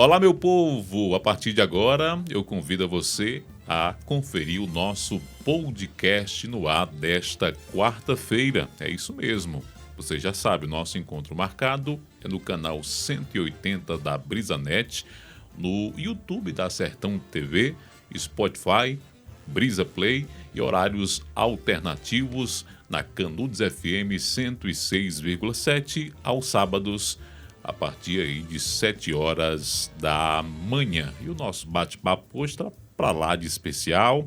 Olá, meu povo! A partir de agora, eu convido você a conferir o nosso podcast no ar desta quarta-feira. É isso mesmo. Você já sabe, o nosso encontro marcado é no canal 180 da BrisaNet, no YouTube da Sertão TV, Spotify, Brisa Play e horários alternativos na Canudos FM 106,7 aos sábados, a partir aí de 7 horas da manhã. E o nosso bate-papo hoje está para lá de especial.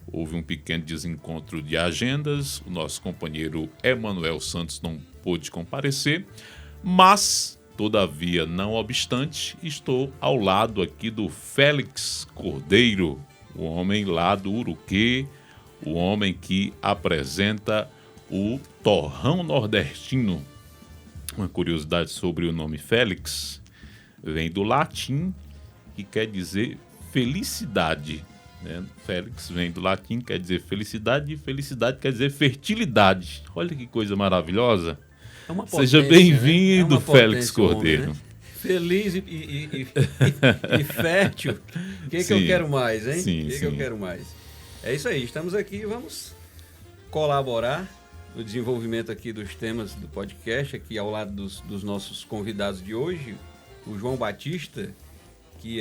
Houve um pequeno desencontro de agendas. O nosso companheiro Emanuel Santos não pôde comparecer, mas, todavia, não obstante, estou ao lado aqui do Félix Cordeiro, o homem lá do Uruquê, o homem que apresenta o Torrão Nordestino. Uma curiosidade sobre o nome Félix, vem do latim, que quer dizer felicidade. Né? Félix vem do latim, quer dizer felicidade, e felicidade quer dizer fertilidade. Olha que coisa maravilhosa. É uma potência, Seja bem-vindo, né? Félix Cordeiro. Homem, né? Feliz e fértil. O que eu quero mais, hein? Sim, o que eu quero mais? É isso aí, estamos aqui e vamos colaborar no desenvolvimento aqui dos temas do podcast, aqui ao lado dos nossos convidados de hoje, o João Batista, que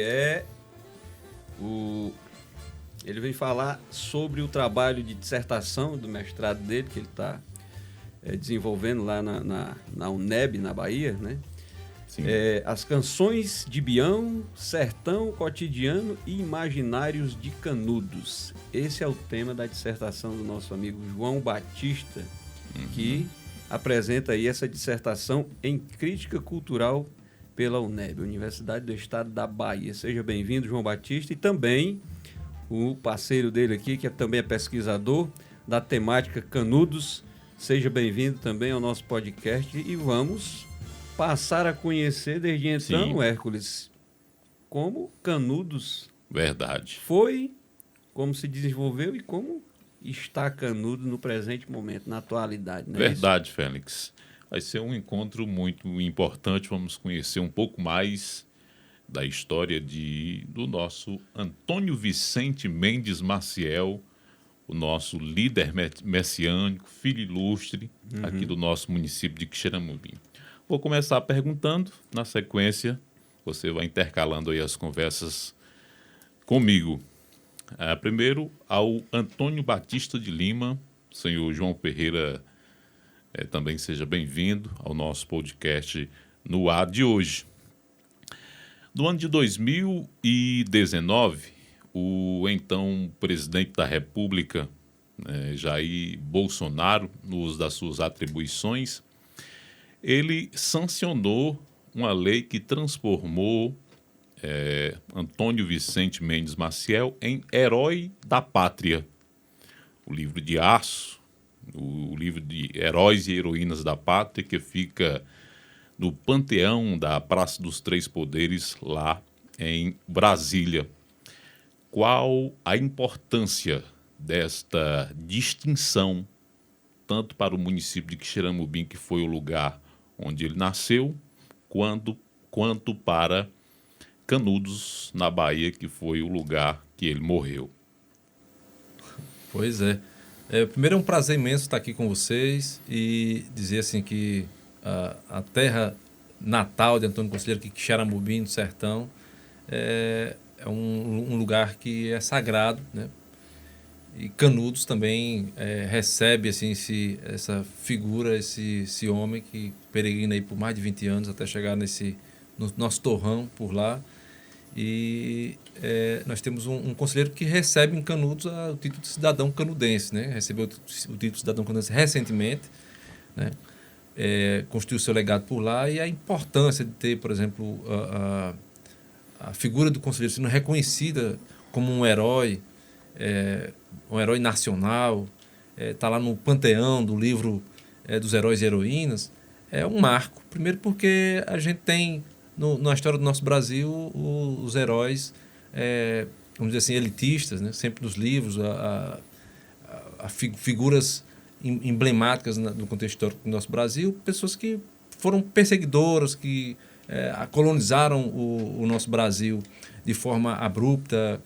ele vem falar sobre o trabalho de dissertação do mestrado dele, que ele está desenvolvendo lá na UNEB, na Bahia, né? As canções de Bião, sertão, cotidiano e imaginários de Canudos. Esse é o tema da dissertação do nosso amigo João Batista, que apresenta aí essa dissertação em crítica cultural pela UNEB, Universidade do Estado da Bahia. Seja bem-vindo, João Batista, e também o parceiro dele aqui, que também é pesquisador da temática Canudos. Seja bem-vindo também ao nosso podcast e vamos passar a conhecer desde então, Hércules, como Canudos foi, como se desenvolveu e como está Canudos no presente momento, na atualidade. Não é verdade, isso? Félix. Vai ser um encontro muito importante. Vamos conhecer um pouco mais da história do nosso Antônio Vicente Mendes Maciel, o nosso líder messiânico, filho ilustre, aqui do nosso município de Quixeramobim. Vou começar perguntando, na sequência você vai intercalando aí as conversas comigo. Primeiro, ao Antônio Batista de Lima, senhor João Ferreira, também seja bem-vindo ao nosso podcast no ar de hoje. No ano de 2019, o então presidente da República, Jair Bolsonaro, no uso das suas atribuições, ele sancionou uma lei que transformou Antônio Vicente Mendes Maciel em herói da pátria. O livro de aço, o livro de Heróis e Heroínas da Pátria, que fica no Panteão da Praça dos Três Poderes, lá em Brasília. Qual a importância desta distinção, tanto para o município de Quixeramobim, que foi o lugar onde ele nasceu, quanto para Canudos, na Bahia, que foi o lugar que ele morreu? Pois é. Primeiro é um prazer imenso estar aqui com vocês e dizer assim que a terra natal de Antônio Conselheiro, que Quixeramobim, no sertão, é um lugar que é sagrado, né? E Canudos também recebe assim, essa figura, esse homem que peregrina aí por mais de 20 anos até chegar no nosso torrão por lá. E nós temos um conselheiro que recebe em Canudos o título de cidadão canudense, né? Recebeu o título de cidadão canudense recentemente, né? Construiu seu legado por lá, e a importância de ter, por exemplo, a figura do conselheiro sendo reconhecida como um herói nacional, está lá no panteão do livro dos heróis e heroínas, é um marco. Primeiro porque a gente tem na história do nosso Brasil os heróis, vamos dizer assim, elitistas, né? Sempre nos livros, figuras emblemáticas no contexto histórico do nosso Brasil, pessoas que foram perseguidoras, que colonizaram o nosso Brasil de forma abrupta,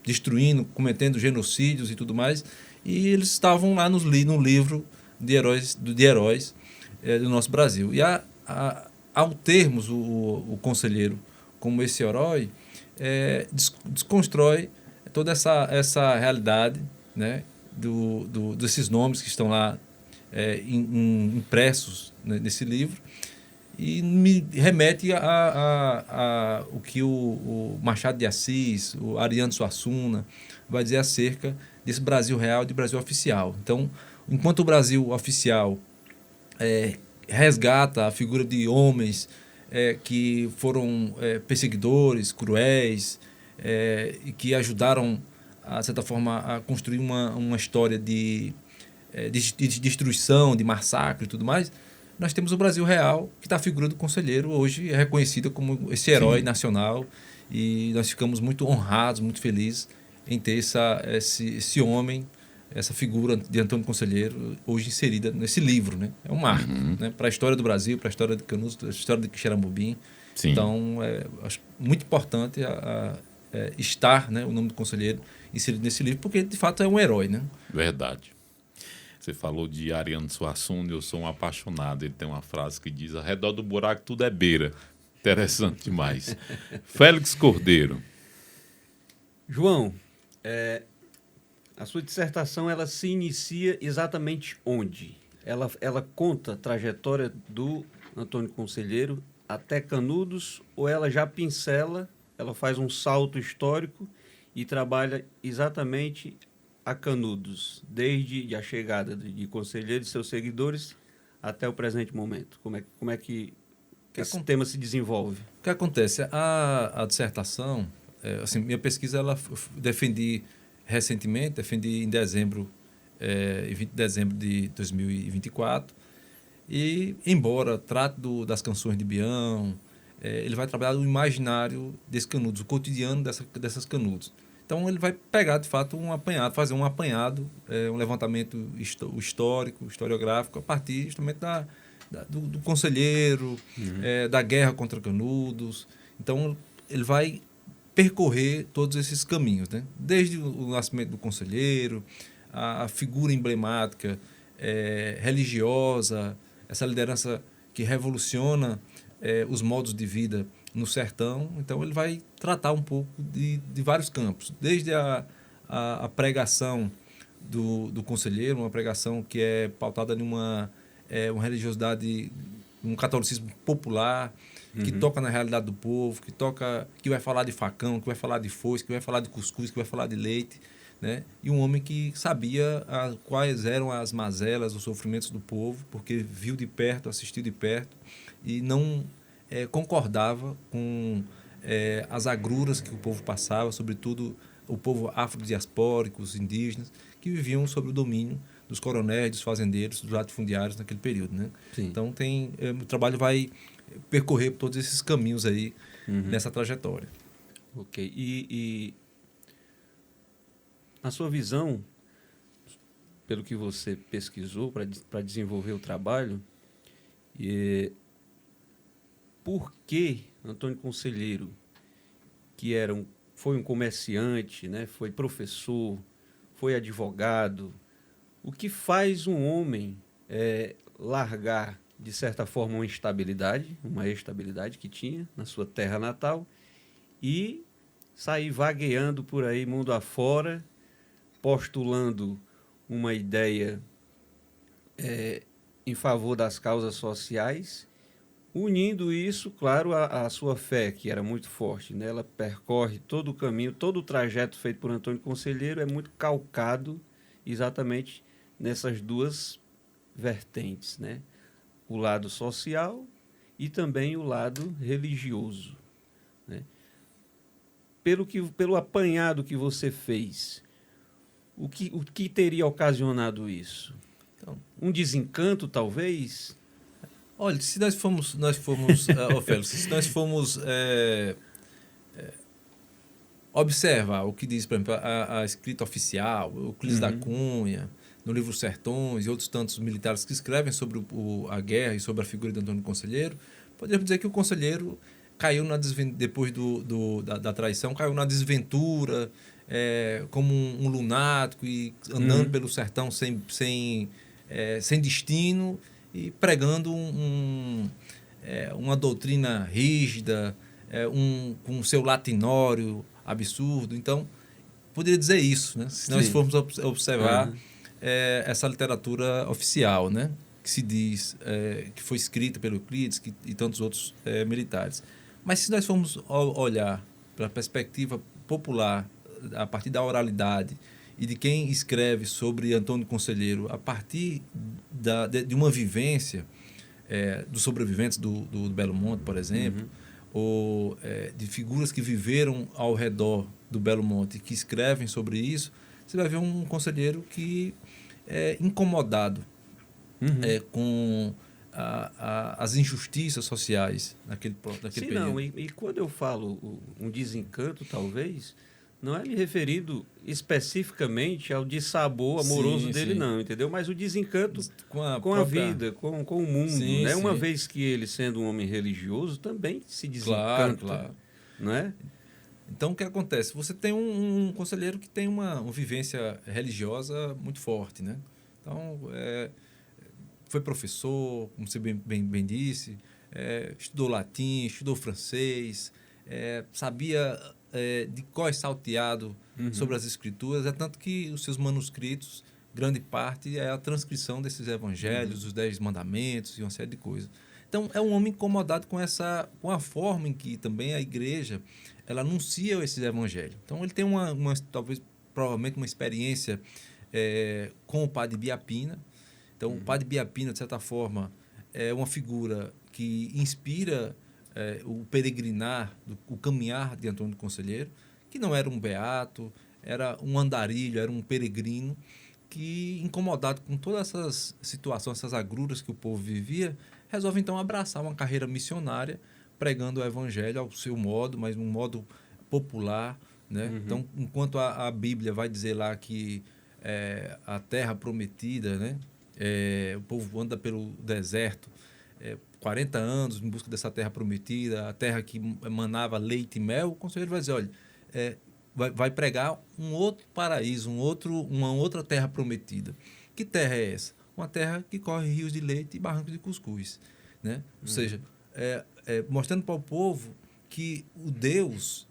destruindo, cometendo genocídios e tudo mais, e eles estavam lá no livro de heróis do nosso Brasil. E ao termos o conselheiro como esse herói, desconstrói toda essa realidade, né, desses nomes que estão lá impressos, né, nesse livro, e me remete a o que o Machado de Assis, o Ariano Suassuna vai dizer acerca desse Brasil real e de Brasil oficial. Então, enquanto o Brasil oficial resgata a figura de homens que foram perseguidores, cruéis, e que ajudaram, de certa forma, a construir uma história de destruição, de massacre e tudo mais, nós temos o Brasil real, que está a figura do conselheiro, hoje é reconhecida como esse herói Sim. nacional, e nós ficamos muito honrados, muito felizes em ter esse homem, essa figura de Antônio Conselheiro, hoje inserida nesse livro, né? É um marco, né? Para a história do Brasil, para a história de Canudos, para a história de Quixeramobim. Sim. Então, acho muito importante estar, né, o nome do conselheiro inserido nesse livro, porque de fato é um herói, né? Verdade. Você falou de Ariano Suassuna, eu sou um apaixonado. Ele tem uma frase que diz: ao redor do buraco tudo é beira. Interessante demais. Félix Cordeiro. João, a sua dissertação ela se inicia exatamente onde? Ela conta a trajetória do Antônio Conselheiro até Canudos, ou ela já pincela, ela faz um salto histórico e trabalha exatamente a Canudos, desde a chegada de Conselheiro e seus seguidores até o presente momento? Como é que esse tema se desenvolve? O que acontece? A dissertação, assim, minha pesquisa, ela defendi em dezembro, 20 de dezembro de 2024, e embora trate das canções de Bião, ele vai trabalhar o imaginário desse Canudos, o cotidiano dessas Canudos. Então, ele vai pegar, de fato, fazer um apanhado, um levantamento histórico, historiográfico, a partir justamente do conselheiro, da guerra contra Canudos. Então, ele vai percorrer todos esses caminhos, né? Desde o nascimento do conselheiro, a figura emblemática, religiosa, essa liderança que revoluciona os modos de vida no sertão. Então, ele vai tratar um pouco de vários campos, desde a pregação do conselheiro, uma pregação que é pautada numa uma religiosidade, um catolicismo popular, que toca na realidade do povo, que vai falar de facão, que vai falar de foice, que vai falar de cuscuz, que vai falar de leite, né? E um homem que sabia quais eram as mazelas, os sofrimentos do povo, porque viu de perto, assistiu de perto, e não concordava com as agruras que o povo passava, sobretudo o povo afrodiaspórico, os indígenas, que viviam sob o domínio dos coronéis, dos fazendeiros, dos latifundiários naquele período, né? Então, o trabalho vai percorrer todos esses caminhos aí nessa trajetória. Ok. E na sua visão, pelo que você pesquisou para desenvolver o trabalho, por que Antônio Conselheiro, que foi um comerciante, né, foi professor, foi advogado, o que faz um homem largar, de certa forma, uma estabilidade que tinha na sua terra natal e sair vagueando por aí, mundo afora, postulando uma ideia em favor das causas sociais, unindo isso, claro, à sua fé, que era muito forte, né? Ela percorre todo o caminho, todo o trajeto feito por Antônio Conselheiro é muito calcado exatamente nessas duas vertentes, né? O lado social e também o lado religioso, né? Pelo apanhado que você fez, o que teria ocasionado isso? Então, um desencanto, talvez? Olha, se nós formos Félix, se nós formos observar o que diz, por exemplo, a escrita oficial, o Euclides da Cunha, no livro Sertões e outros tantos militares que escrevem sobre a guerra e sobre a figura de Antônio Conselheiro, Poderíamos dizer que o conselheiro caiu depois da traição, caiu na desventura, como um lunático e andando pelo sertão sem destino e pregando uma doutrina rígida, com o seu latinório absurdo. Então, poderia dizer isso, né? Se nós formos observar essa literatura oficial, né? Que se diz que foi escrita pelo Euclides e tantos outros militares. Mas se nós formos olhar para a perspectiva popular, a partir da oralidade e de quem escreve sobre Antônio Conselheiro, a partir de uma vivência dos sobreviventes do Belo Monte, por exemplo, ou de figuras que viveram ao redor do Belo Monte e que escrevem sobre isso, você vai ver um conselheiro que é incomodado com as injustiças sociais naquele período. Não, e quando eu falo um desencanto, talvez, não é me referido especificamente ao dissabor amoroso dele, não, entendeu? Mas o desencanto com a vida, com o mundo, né? Uma vez que ele, sendo um homem religioso, também se desencanta, claro. Não é? Então, o que acontece? Você tem um conselheiro que tem uma vivência religiosa muito forte, né? Então, foi professor, como você bem disse, estudou latim, estudou francês, sabia de cor salteado sobre as escrituras, tanto que os seus manuscritos, grande parte é a transcrição desses evangelhos, os 10 mandamentos e uma série de coisas. Então, é um homem incomodado com a forma em que também a igreja ela anuncia esses evangelhos. Então, ele tem provavelmente uma experiência com o padre Biapina. Então, o padre Biapina, de certa forma, é uma figura que inspira o peregrinar, o caminhar de Antônio Conselheiro, que não era um beato, era um andarilho, era um peregrino, que, incomodado com todas essas situações, essas agruras que o povo vivia, resolve, então, abraçar uma carreira missionária, pregando o evangelho ao seu modo, mas um modo popular, né? Então, enquanto a Bíblia vai dizer lá que a terra prometida, né? O povo anda pelo deserto 40 anos em busca dessa terra prometida, a terra que emanava leite e mel, o conselheiro vai dizer, olha, vai pregar um outro paraíso, uma outra terra prometida. Que terra é essa? Uma terra que corre rios de leite e barrancos de cuscuz, né? Ou seja, mostrando para o povo que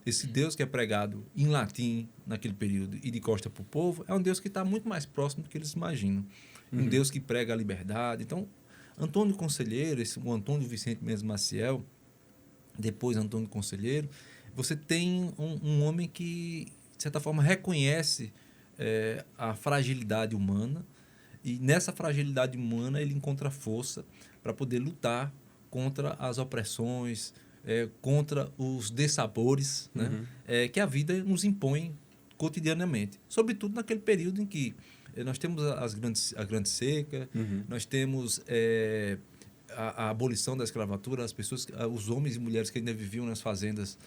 esse Deus que é pregado em latim naquele período e de costa para o povo, é um Deus que está muito mais próximo do que eles imaginam. Um Deus que prega a liberdade. Então, Antônio Conselheiro, o Antônio Vicente Mendes Maciel, depois Antônio Conselheiro, você tem um homem que, de certa forma, reconhece a fragilidade humana, e nessa fragilidade humana ele encontra força para poder lutar contra as opressões, contra os dessabores, né? Que a vida nos impõe cotidianamente. Sobretudo naquele período em que nós temos a grande seca, nós temos a abolição da escravatura, os homens e mulheres que ainda viviam nas fazendas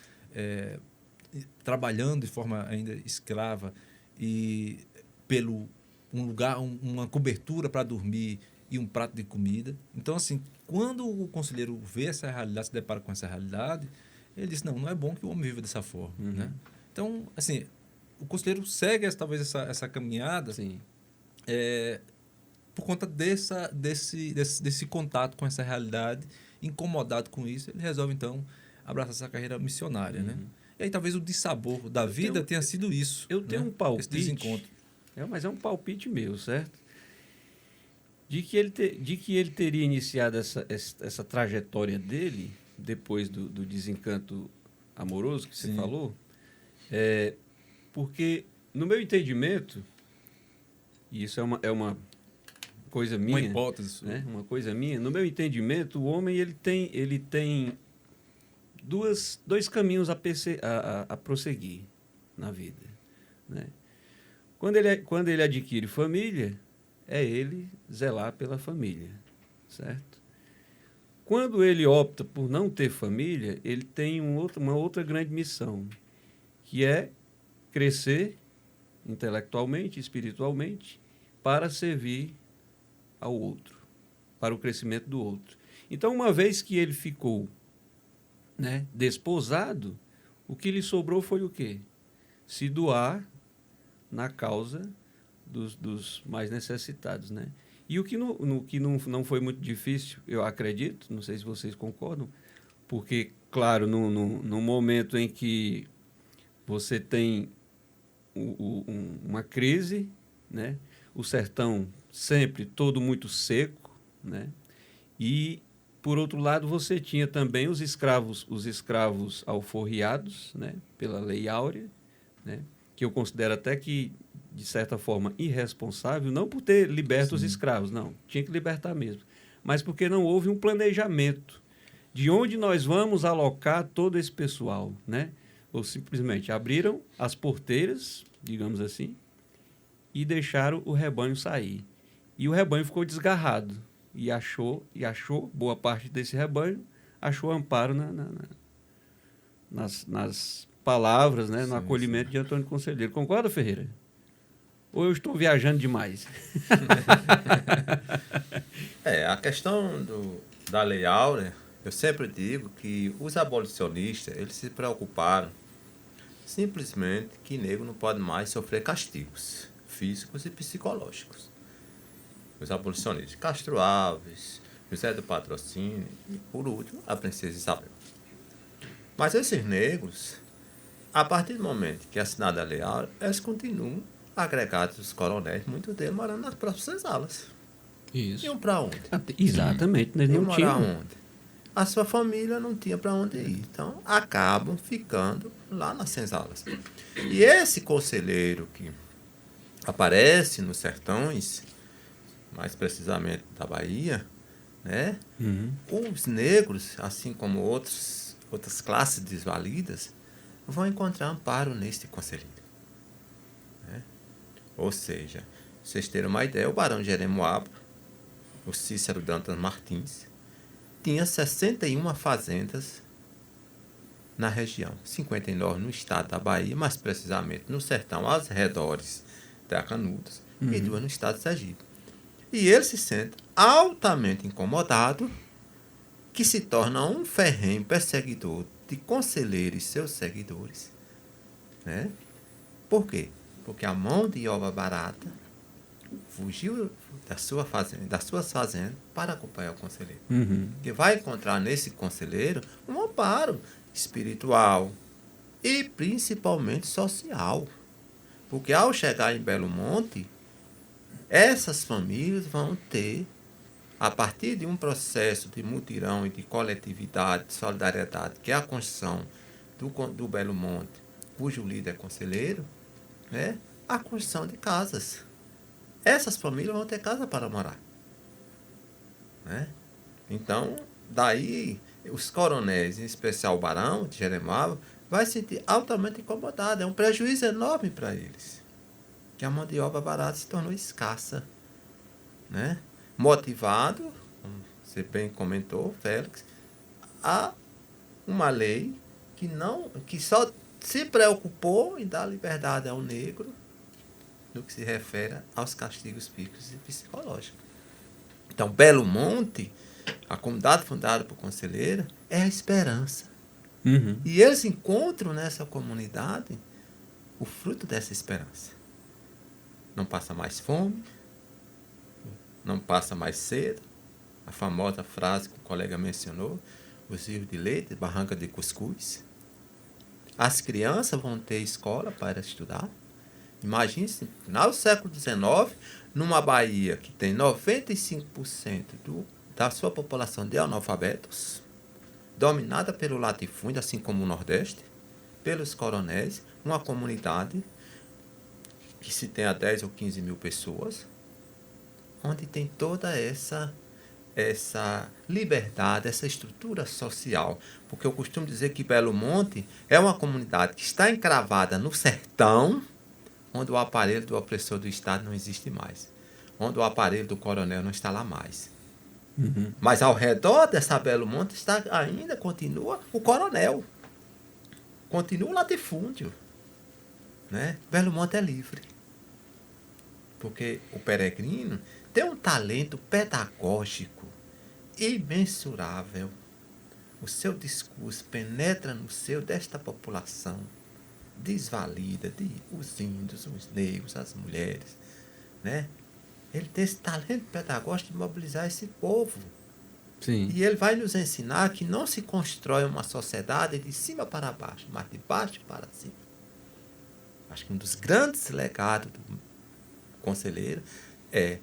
trabalhando de forma ainda escrava e pelo um lugar, uma cobertura para dormir e um prato de comida. Então, assim, quando o conselheiro vê essa realidade, se depara com essa realidade, ele diz, não é bom que o homem viva dessa forma, né? Então, assim, o conselheiro segue talvez essa caminhada por conta desse contato com essa realidade, incomodado com isso, ele resolve, então, abraçar essa carreira missionária, né? E aí talvez o dissabor da vida tenha sido isso. Eu tenho um palpite. Esse desencontro. Mas é um palpite meu, certo? De que ele teria iniciado essa trajetória dele, depois do desencanto amoroso que você falou, porque, no meu entendimento, e isso é uma coisa minha... Uma hipótese. Né? Uma coisa minha. No meu entendimento, o homem ele tem dois caminhos a prosseguir na vida, né? Quando ele adquire família, é ele zelar pela família, certo? Quando ele opta por não ter família, ele tem uma outra grande missão, que é crescer intelectualmente, espiritualmente, para servir ao outro, para o crescimento do outro. Então, uma vez que ele ficou, né, desposado, o que lhe sobrou foi o quê? Se doar na causa dos mais necessitados, né? E o que, não foi muito difícil, eu acredito, não sei se vocês concordam, porque, claro, no momento em que você tem uma crise, né? O sertão sempre todo muito seco, né? E, por outro lado, você tinha também os escravos alforriados, né? Pela Lei Áurea, né? Que eu considero até que, de certa forma, irresponsável, não por ter liberto os escravos, não, tinha que libertar mesmo, mas porque não houve um planejamento de onde nós vamos alocar todo esse pessoal, né? Ou simplesmente abriram as porteiras, digamos assim, e deixaram o rebanho sair. E o rebanho ficou desgarrado e achou boa parte desse rebanho, achou amparo nas palavras, né? No acolhimento de Antônio Conselheiro. Concorda, Ferreira? Ou eu estou viajando demais? A questão da Lei Áurea, eu sempre digo que os abolicionistas, eles se preocuparam simplesmente que negro não pode mais sofrer castigos físicos e psicológicos. Os abolicionistas, Castro Alves, José do Patrocínio e, por último, a Princesa Isabel. Mas esses negros, a partir do momento que é assinada a Lei Áurea, eles continuam agregados dos coronéis, muitos deles morando nas próprias senzalas. Isso. Iam para onde? Exatamente, eles não tinham. Onde? A sua família não tinha para onde ir. Então, acabam ficando lá nas senzalas. E esse conselheiro que aparece nos sertões, mais precisamente da Bahia, né? Os negros, assim como outras classes desvalidas, vão encontrar amparo neste conselheiro. Né? Ou seja, vocês terem uma ideia, o Barão Jeremoabo, o Cícero Dantas Martins, tinha 61 fazendas na região, 59 no estado da Bahia, mais precisamente no sertão, aos redores da Canudos, e 2 no estado de Sergipe. E ele se sente altamente incomodado, que se torna um ferrenho perseguidor de conselheiros e seus seguidores. Né? Por quê? Porque a mão de obra barata fugiu das suas fazendas para acompanhar o conselheiro. Que vai encontrar nesse conselheiro um amparo espiritual e principalmente social. Porque ao chegar em Belo Monte, essas famílias vão ter, a partir de um processo de mutirão e de coletividade, de solidariedade, que é a construção do Belo Monte, cujo líder é conselheiro, né? A construção de casas. Essas famílias vão ter casa para morar. Né? Então, daí, os coronéis, em especial o Barão de Jeremoabo, vai se sentir altamente incomodado. É um prejuízo enorme para eles. Que a mão de obra barata se tornou escassa. Né? Motivado, como você bem comentou, Félix, a uma lei que só se preocupou em dar liberdade ao negro no que se refere aos castigos físicos e psicológicos. Então, Belo Monte, a comunidade fundada por conselheiro, é a esperança. E eles encontram nessa comunidade o fruto dessa esperança. Não passa mais fome, não passa mais sede. A famosa frase que o colega mencionou, os rios de leite, barranca de cuscuz. As crianças vão ter escola para estudar. Imagine-se, no final do século XIX, numa Bahia que tem 95% da sua população de analfabetos, dominada pelo latifúndio, assim como o Nordeste, pelos coronéis, uma comunidade que se tem a 10 ou 15 mil pessoas, onde tem toda essa liberdade, essa estrutura social. Porque eu costumo dizer que Belo Monte é uma comunidade que está encravada no sertão, onde o aparelho do opressor do Estado não existe mais. Onde o aparelho do coronel não está lá mais. Mas ao redor dessa Belo Monte continua o coronel. Continua o latifúndio. Né? Belo Monte é livre. Porque o peregrino tem um talento pedagógico imensurável. O seu discurso penetra no seio desta população, desvalida os índios, os negros, as mulheres, né? Ele tem esse talento pedagógico de mobilizar esse povo. Sim. E ele vai nos ensinar que não se constrói uma sociedade de cima para baixo, mas de baixo para cima. Acho que um dos grandes legados do conselheiro é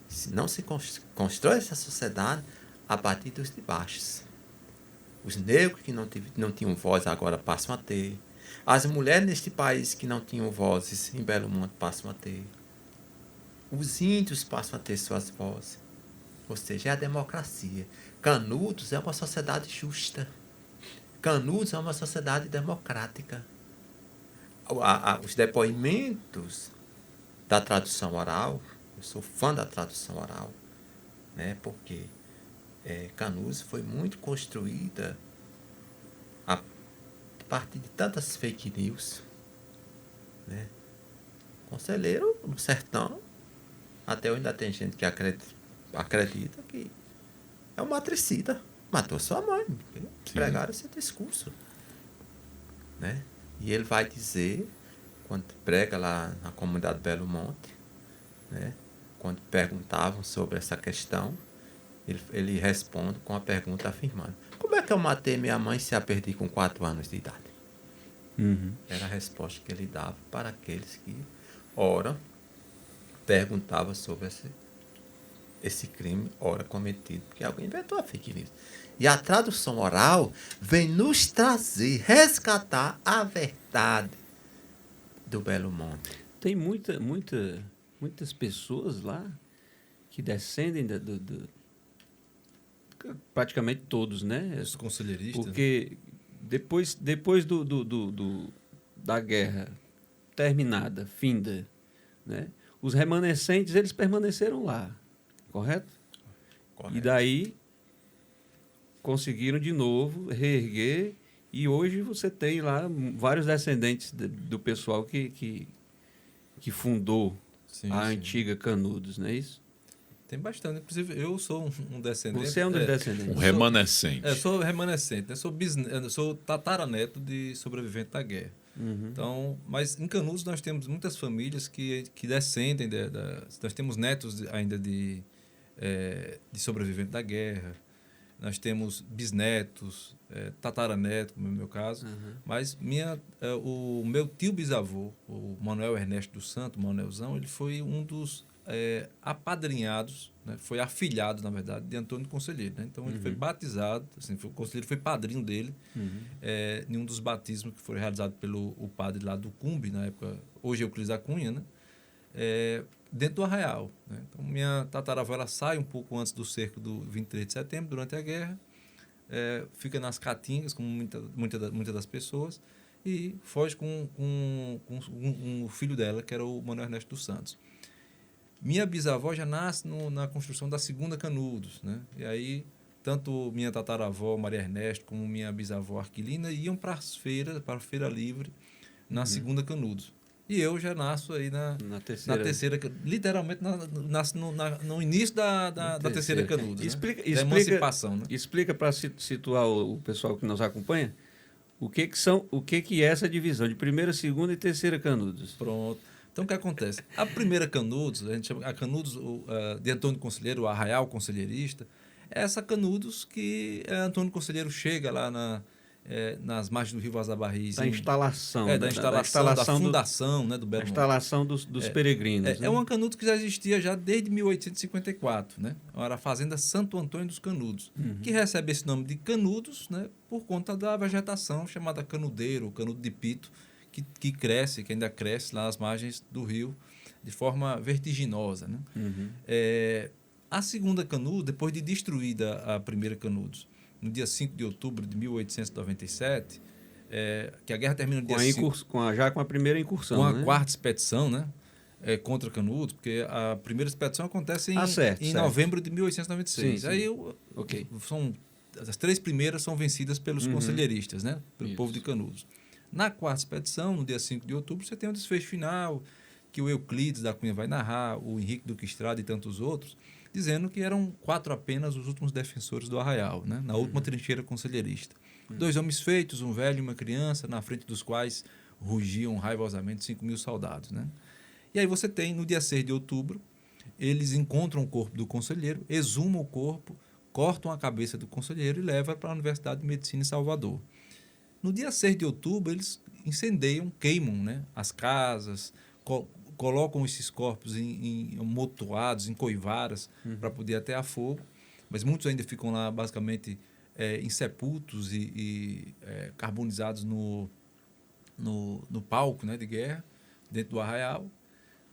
se não se constrói essa sociedade a partir dos de baixo. Os negros que não tinham voz agora passam a ter. As mulheres neste país que não tinham vozes em Belo Monte passam a ter. Os índios passam a ter suas vozes. Ou seja, é a democracia. Canudos é uma sociedade justa. Canudos é uma sociedade democrática. Os depoimentos da tradução oral, eu sou fã da tradução oral, né? Porque Canudos foi muito construída a partir de tantas fake news, né? Conselheiro no sertão, até hoje ainda tem gente que acredita que é um matricida. Matou sua mãe. Pregaram esse discurso, né? E ele vai dizer, quando prega lá na comunidade Belo Monte, né? Quando perguntavam sobre essa questão, ele responde com a pergunta afirmando: como é que eu matei minha mãe se a perdi com 4 anos de idade? Uhum. Era a resposta que ele dava para aqueles que, ora, perguntavam sobre esse crime, ora, cometido, porque alguém inventou a fake news. E a tradução oral vem nos trazer, resgatar a verdade do Belo Monte. Tem muitas pessoas lá que descendem praticamente todos, né? Os conselheiristas. Porque depois da guerra terminada, finda, né? Os remanescentes, eles permaneceram lá, correto? Correto. E daí conseguiram de novo reerguer, e hoje você tem lá vários descendentes do pessoal que fundou a antiga Canudos, não é isso? Tem bastante. Inclusive, eu sou um descendente. Você é um dos descendentes. Um remanescente. Eu sou remanescente, né? Sou tataraneto de sobrevivente da guerra. Uhum. Então, mas em Canudos nós temos muitas famílias que descendem nós temos netos ainda de sobrevivente da guerra. Nós temos bisnetos, tataraneto, como é o meu caso. Uhum. Mas o meu tio bisavô, o Manuel Ernesto dos Santos, o Manuelzão, ele foi um dos apadrinhados, né? Foi afilhado, na verdade, de Antônio Conselheiro, né? Então, ele foi batizado, assim, o Conselheiro foi padrinho dele, em um dos batismos que foi realizado pelo padre lá do Cumbe, na época, hoje é Euclides da Cunha, né? Dentro do Arraial, né? Então, minha tataravó, ela sai um pouco antes do cerco do 23 de setembro, durante a guerra, fica nas caatingas, como muitas das pessoas, e foge com o filho dela, que era o Manuel Ernesto dos Santos. Minha bisavó já nasce na construção da segunda Canudos, né? E aí, tanto minha tataravó, Maria Ernesto, como minha bisavó Arquilina, iam para as feiras, para a Feira Livre, na segunda Canudos. E eu já nasço aí na terceira, literalmente nasço no início da terceira Canudos. Explica, né? Da emancipação, né? Explica para situar o pessoal que nos acompanha o que é essa divisão de primeira, segunda e terceira Canudos. Pronto. Então, o que acontece? A primeira Canudos, a gente chama a Canudos de Antônio Conselheiro, o Arraial Conselheirista, é essa Canudos que Antônio Conselheiro chega lá nas margens do rio Vaza Barris. Da instalação. Da instalação, da fundação, né, do Belo Monte. Da instalação dos peregrinos. É uma Canudos que já existia já desde 1854, né? Era a Fazenda Santo Antônio dos Canudos, que recebe esse nome de Canudos, né, por conta da vegetação chamada canudeiro, canudo de pito, que cresce, que ainda cresce lá nas margens do rio de forma vertiginosa, né? A segunda Canudos, depois de destruída a primeira Canudos, no dia 5 de outubro de 1897, que a guerra termina no dia 5... Já com a primeira incursão, com a né? quarta expedição, né? Contra Canudos, porque a primeira expedição acontece em novembro de 1896. Sim. Aí as 3 primeiras são vencidas pelos conselheiristas, né? Pelo povo de Canudos. Na quarta expedição, no dia 5 de outubro, você tem um desfecho final, que o Euclides da Cunha vai narrar, o Henrique Duque Estrada e tantos outros, dizendo que eram 4 apenas os últimos defensores do Arraial, né? Na última trincheira conselheirista. 2 homens feitos, um velho e uma criança, na frente dos quais rugiam raivosamente 5.000 soldados, né? E aí você tem, no dia 6 de outubro, eles encontram o corpo do conselheiro, exumam o corpo, cortam a cabeça do conselheiro e levam para a Universidade de Medicina em Salvador. No dia 6 de outubro, eles incendeiam, queimam, né, as casas, colocam esses corpos em amontoados, em coivaras, para poder atear fogo, mas muitos ainda ficam lá, basicamente, insepultos e carbonizados no palco, né, de guerra, dentro do Arraial.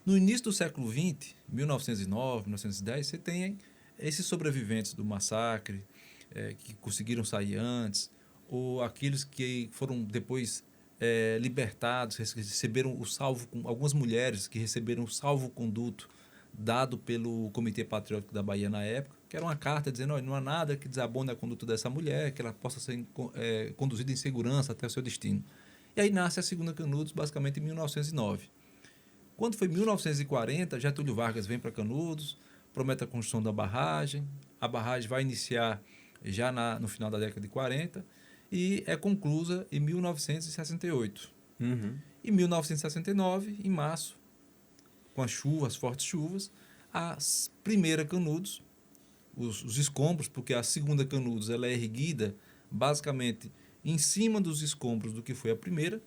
No início do século XX, 1909, 1910, você tem esses sobreviventes do massacre, que conseguiram sair antes, ou aqueles que foram depois libertados, receberam o salvo, algumas mulheres que receberam o salvo-conduto dado pelo Comitê Patriótico da Bahia na época, que era uma carta dizendo: olha, não há nada que desabone a conduta dessa mulher, que ela possa ser conduzida em segurança até o seu destino. E aí nasce a Segunda Canudos, basicamente em 1909. Quando foi em 1940, Getúlio Vargas vem para Canudos, promete a construção da barragem, a barragem vai iniciar já no final da década de 40 e é conclusa em 1968. Em 1969, em março, com as fortes chuvas, a primeira Canudos, os escombros, porque a segunda Canudos ela é erguida basicamente em cima dos escombros do que foi a primeira.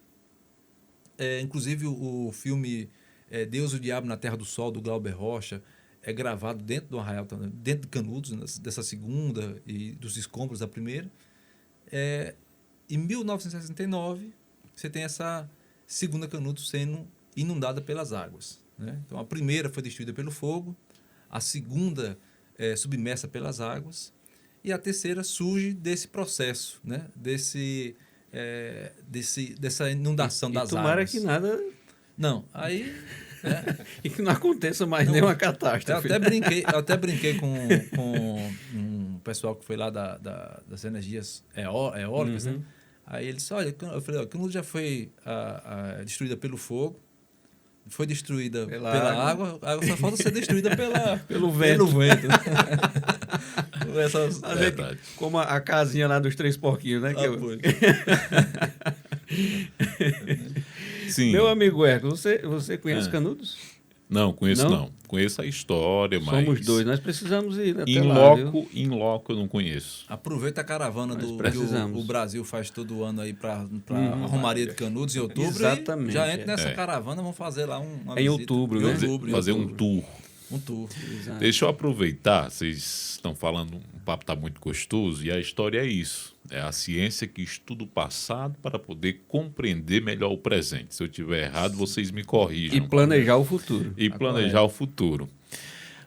Inclusive o filme Deus e o Diabo na Terra do Sol, do Glauber Rocha, é gravado dentro do Arraial, dentro de Canudos, dessa segunda e dos escombros da primeira. Em 1969, você tem essa segunda Canudos sendo inundada pelas águas, né? Então, a primeira foi destruída pelo fogo, a segunda submersa pelas águas, e a terceira surge desse processo, né? Dessa inundação das águas. Tomara que nada... Não, aí... E que não aconteça mais nenhuma catástrofe. Eu até brinquei com um pessoal que foi lá das energias eólicas, né? Aí ele disse: olha, eu falei, Canudos já foi destruída pelo fogo, foi destruída pela água só falta ser destruída pelo vento. Verdade. Como a casinha lá dos 3 porquinhos, né? Sim. Meu amigo Hércules, você conhece Canudos? Não, conheço não. Conheço a história, mas... Somos 2, nós precisamos ir até em lá, loco eu não conheço. Aproveita a caravana que o Brasil faz todo ano aí para a Romaria de Canudos em outubro. Exatamente. Já entra nessa caravana, vamos fazer lá uma visita. Em outubro, né? Fazer um tour. Um tour. Exato. Deixa eu aproveitar, vocês estão falando, o papo está muito gostoso, e a história é isso. É a ciência que estuda o passado para poder compreender melhor o presente. Se eu estiver errado, vocês me corrijam. E planejar o futuro. O futuro.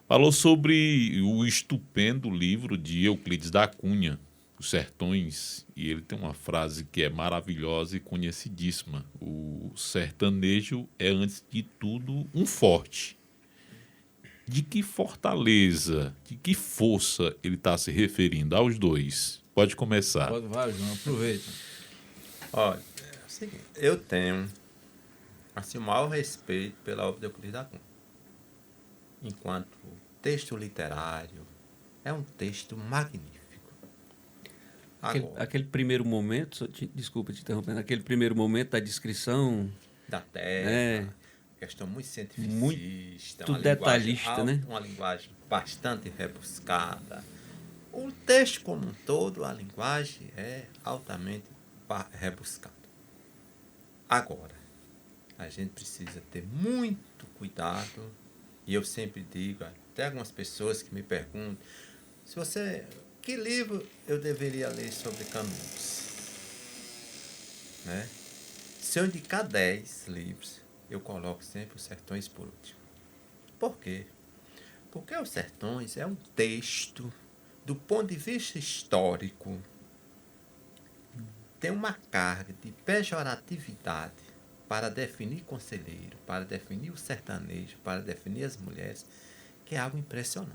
Falou sobre o estupendo livro de Euclides da Cunha, Os Sertões, e ele tem uma frase que é maravilhosa e conhecidíssima. O sertanejo é, antes de tudo, um forte. De que fortaleza, de que força ele está se referindo aos dois? Pode começar. Vai, João, aproveita. Olha, é o seguinte, eu tenho assim, o maior respeito pela obra de Euclides da Cunha. Enquanto texto literário, é um texto magnífico. Aquele primeiro momento, desculpa te interrompendo, aquele primeiro momento da descrição... Da terra... Questão muito cientificista, muito detalhista, né? Uma linguagem bastante rebuscada. O texto como um todo, a linguagem é altamente rebuscada. Agora, a gente precisa ter muito cuidado, e eu sempre digo, até algumas pessoas que me perguntam, que livro eu deveria ler sobre Canudos? Né? Se eu indicar 10 livros, eu coloco sempre Os Sertões por último. Por quê? Porque Os Sertões é um texto, do ponto de vista histórico, tem uma carga de pejoratividade para definir conselheiro, para definir o sertanejo, para definir as mulheres, que é algo impressionante,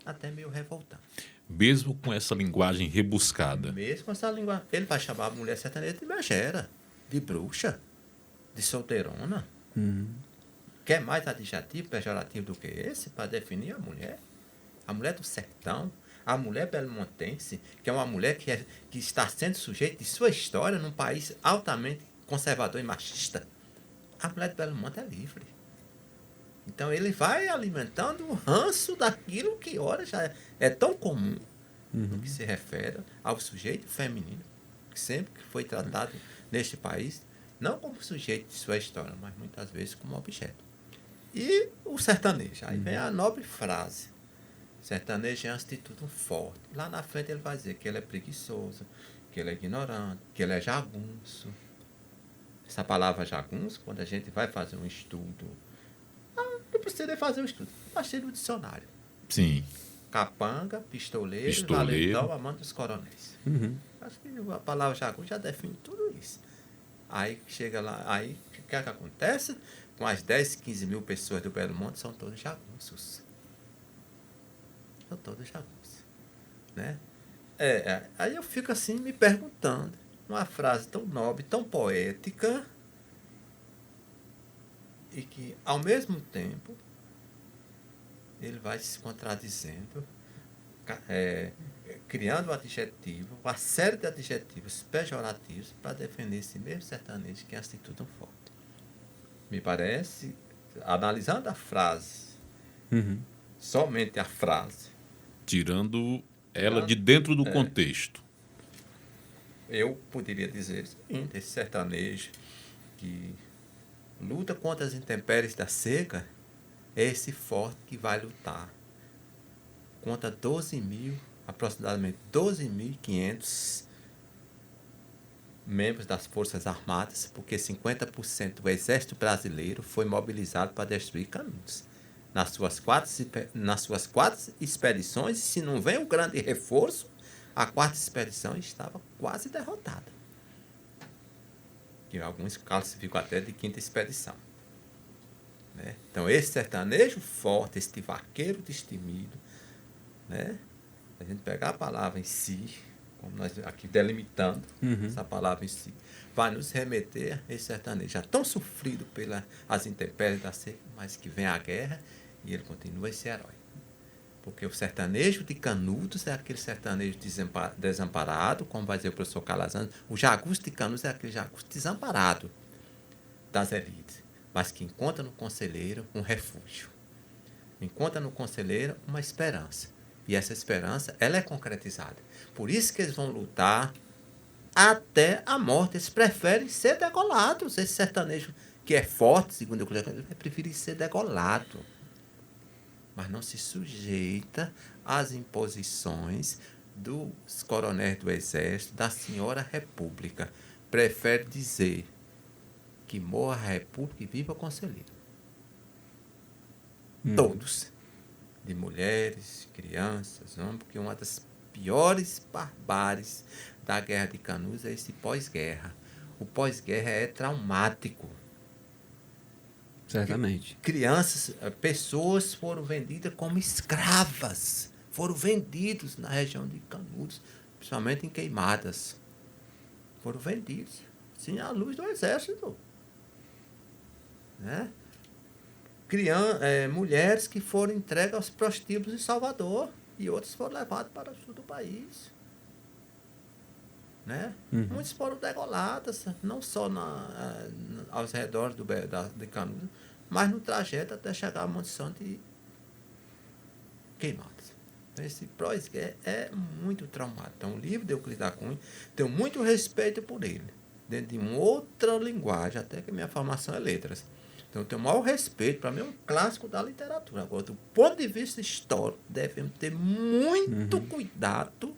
até meio revoltante. Mesmo com essa linguagem rebuscada. Mesmo com essa linguagem. Ele vai chamar a mulher sertaneja de megera, de bruxa, de solteirona. quer mais adjetivo pejorativo do que esse para definir a mulher? A mulher do sertão, a mulher belmontense, que é uma mulher que está sendo sujeita de sua história num país altamente conservador e machista. A mulher de Belo Monte é livre. Então ele vai alimentando o ranço daquilo que, ora, já é tão comum no que se refere ao sujeito feminino, que sempre foi tratado neste país, não como sujeito de sua história, mas muitas vezes como objeto. E o sertanejo, aí vem a nobre frase: sertanejo é uma atitude forte. Lá na frente ele vai dizer que ele é preguiçoso, que ele é ignorante, que ele é jagunço. Essa palavra jagunço, quando a gente vai fazer um estudo, não precisa fazer um estudo, achei no dicionário. Sim. Capanga, pistoleiro, valentão, amante dos coronéis. Acho que a palavra jagunço já define tudo isso. Aí chega lá, aí o que acontece? Com as 10, 15 mil pessoas do Belo Monte, são todos jagunços. São todos jagunços. Né? Aí eu fico assim me perguntando, uma frase tão nobre, tão poética, e que, ao mesmo tempo, ele vai se contradizendo, criando um adjetivo, uma série de adjetivos pejorativos para defender esse mesmo sertanejo que é a atitude forte. Me parece, analisando a frase, somente a frase, Tirando ela de dentro do contexto. eu poderia dizer o seguinte: esse sertanejo que luta contra as intempéries da seca é esse forte que vai lutar contra aproximadamente 12.500 membros das Forças Armadas, porque 50% do Exército Brasileiro foi mobilizado para destruir Canudos. Nas suas quatro expedições, e se não vem um grande reforço, a quarta expedição estava quase derrotada. Que alguns classificam até de quinta expedição. Né? Então, esse sertanejo forte, este vaqueiro destemido, né? A gente pegar a palavra em si, como nós aqui delimitando essa palavra em si, vai nos remeter a esse sertanejo já tão sofrido pelas intempéries da seca, mas que vem a guerra e ele continua esse herói. Porque o sertanejo de Canudos é aquele sertanejo desamparado, como vai dizer o professor Calazans. O jagunço de Canudos é aquele jagunço desamparado das elites, mas que encontra no conselheiro um refúgio. Encontra no conselheiro uma esperança. E essa esperança, ela é concretizada. Por isso que eles vão lutar até a morte. Eles preferem ser degolados. Esse sertanejo que é forte, segundo eu ele prefere ser degolado. Mas não se sujeita às imposições dos coronéis do Exército, da Senhora República. Prefere dizer que morra a República e viva o conselheiro. Todos. De mulheres, crianças, homens, porque uma das piores barbáries da Guerra de Canudos é esse pós-guerra. O pós-guerra é traumático. Certamente. Crianças, pessoas foram vendidas como escravas. Foram vendidos na região de Canudos, principalmente em Queimadas. Foram vendidos, sim, à luz do exército. Né? Mulheres que foram entregues aos prostíbulos em Salvador e outras foram levadas para o sul do país. Né? Muitas foram degoladas, não só aos redores de Canudos, mas no trajeto até chegar a Monte Santo e Queimadas. Então, esse pós-guerra é muito traumático. Então, o livro de Euclides da Cunha, tenho muito respeito por ele, dentro de uma outra linguagem, até que a minha formação é letras. Então, eu tenho o maior respeito, para mim é um clássico da literatura. Agora, do ponto de vista histórico, devemos ter muito cuidado.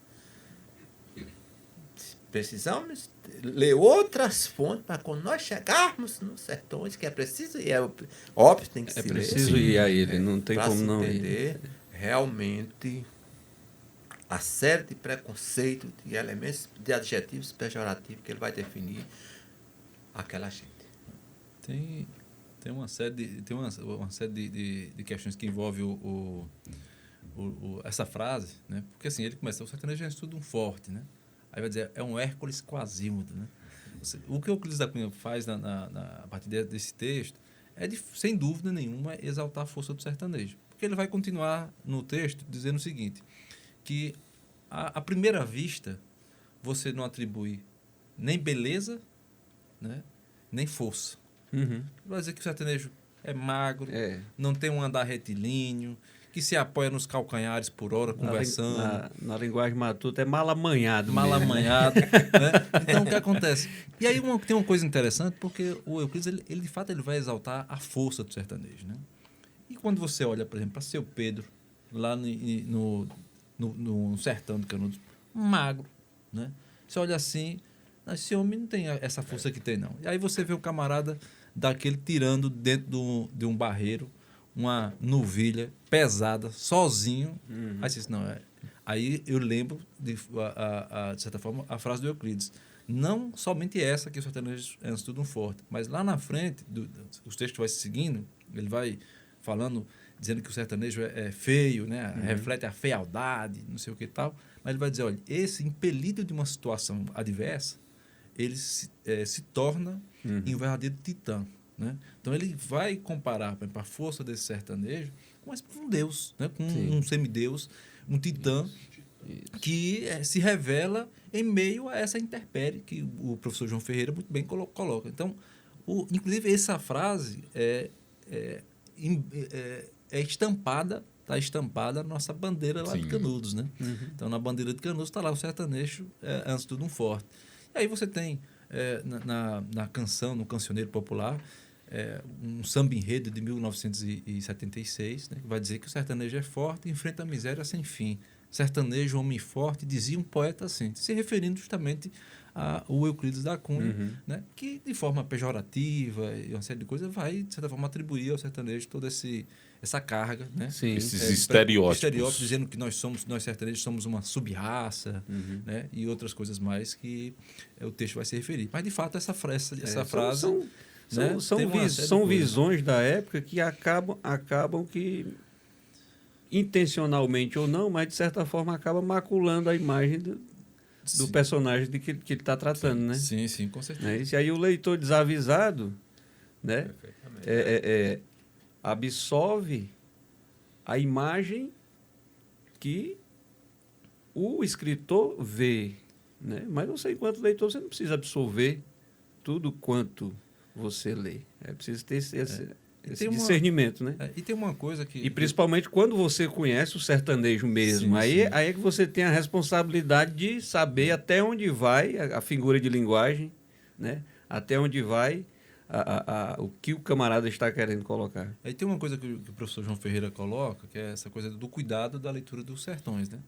Precisamos ler outras fontes para quando nós chegarmos nos sertões, que é preciso, e é óbvio, tem que se ler. É preciso ir a ele, não tem como não entender ir. Realmente a série de preconceitos, de elementos, de adjetivos pejorativos que ele vai definir aquela gente. Tem uma série de questões que envolvem essa frase, né? Porque assim, ele começa, o sertanejo é um estudo forte, né? Aí vai dizer, é um Hércules Quasímodo, né? O que o Euclides da Cunha faz a partir desse texto sem dúvida nenhuma, exaltar a força do sertanejo. Porque ele vai continuar no texto dizendo o seguinte, que à primeira vista você não atribui nem beleza, né, nem força. Vai dizer que o sertanejo é magro, não tem um andar retilíneo, que se apoia nos calcanhares por hora, conversando. Na linguagem matuta é mal amanhado. Mal amanhado. Né? Então, o que acontece? E aí tem uma coisa interessante, porque o Euclides, ele de fato, ele vai exaltar a força do sertanejo. Né? E quando você olha, por exemplo, para Seu Pedro, lá no sertão de Canudos, magro, né? Você olha assim, esse homem não tem essa força que tem, não. E aí você vê o camarada daquele tirando dentro de um barreiro uma novilha pesada, sozinho. Aí você diz, não, aí eu lembro, de certa forma, a frase do Euclides. Não somente essa, que o sertanejo é antes de tudo um forte, mas lá na frente, os textos vai se seguindo, ele vai falando, dizendo que o sertanejo é feio, né? Reflete a fealdade, não sei o que e tal, mas ele vai dizer, olha, esse impelido de uma situação adversa, ele se torna em um verdadeiro titã. Né? Então ele vai comparar, por exemplo, a força desse sertanejo com um deus, né? Com um semideus, um titã, que se revela em meio a essa intempérie que o professor João Ferreira muito bem coloca. Então, inclusive, essa frase estampada, está estampada na nossa bandeira lá de Canudos. Né? Então, na bandeira de Canudos está lá o sertanejo, antes de tudo um forte. E aí você tem, na canção, no cancioneiro popular, um samba enredo de 1976, né, que vai dizer que o sertanejo é forte e enfrenta a miséria sem fim. Sertanejo, homem forte, dizia um poeta assim, se referindo justamente ao Euclides da Cunha, né, que de forma pejorativa e uma série de coisas vai, de certa forma, atribuir ao sertanejo toda essa carga. Né? Esses estereótipos. Dizendo que nós sertanejos somos uma sub-raça, né, e outras coisas mais que o texto vai se referir. Mas, de fato, essa frase... São visões da época que acabam que, intencionalmente ou não, mas de certa forma acaba maculando a imagem do personagem de que ele está tratando. Né? Sim, com certeza. E aí o leitor desavisado, né, absorve a imagem que o escritor vê. Né? Mas você, enquanto leitor, você não precisa absorver tudo quanto você lê. É preciso ter esse discernimento, né? E tem uma coisa que... E principalmente quando você conhece o sertanejo mesmo. Aí é que você tem a responsabilidade de saber até onde vai a figura de linguagem, né? Até onde vai o que o camarada está querendo colocar. Aí tem uma coisa que o professor João Ferreira coloca, que é essa coisa do cuidado da leitura dos sertões, né?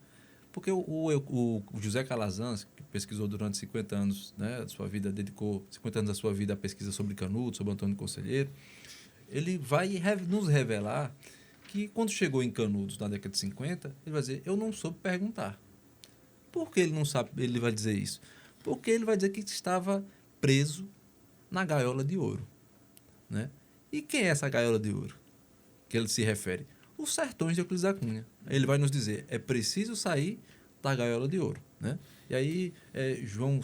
Porque o José Calazans, que pesquisou durante 50 anos, né, da sua vida, dedicou 50 anos da sua vida à pesquisa sobre Canudos, sobre Antônio Conselheiro, ele vai nos revelar que quando chegou em Canudos, na década de 50, ele vai dizer, eu não soube perguntar. Por que ele não sabe, ele vai dizer isso? Porque ele vai dizer que estava preso na gaiola de ouro. Né? E quem é essa gaiola de ouro que ele se refere? Os sertões de Euclides da Cunha. Ele vai nos dizer, é preciso sair da gaiola de ouro. Né? E aí, João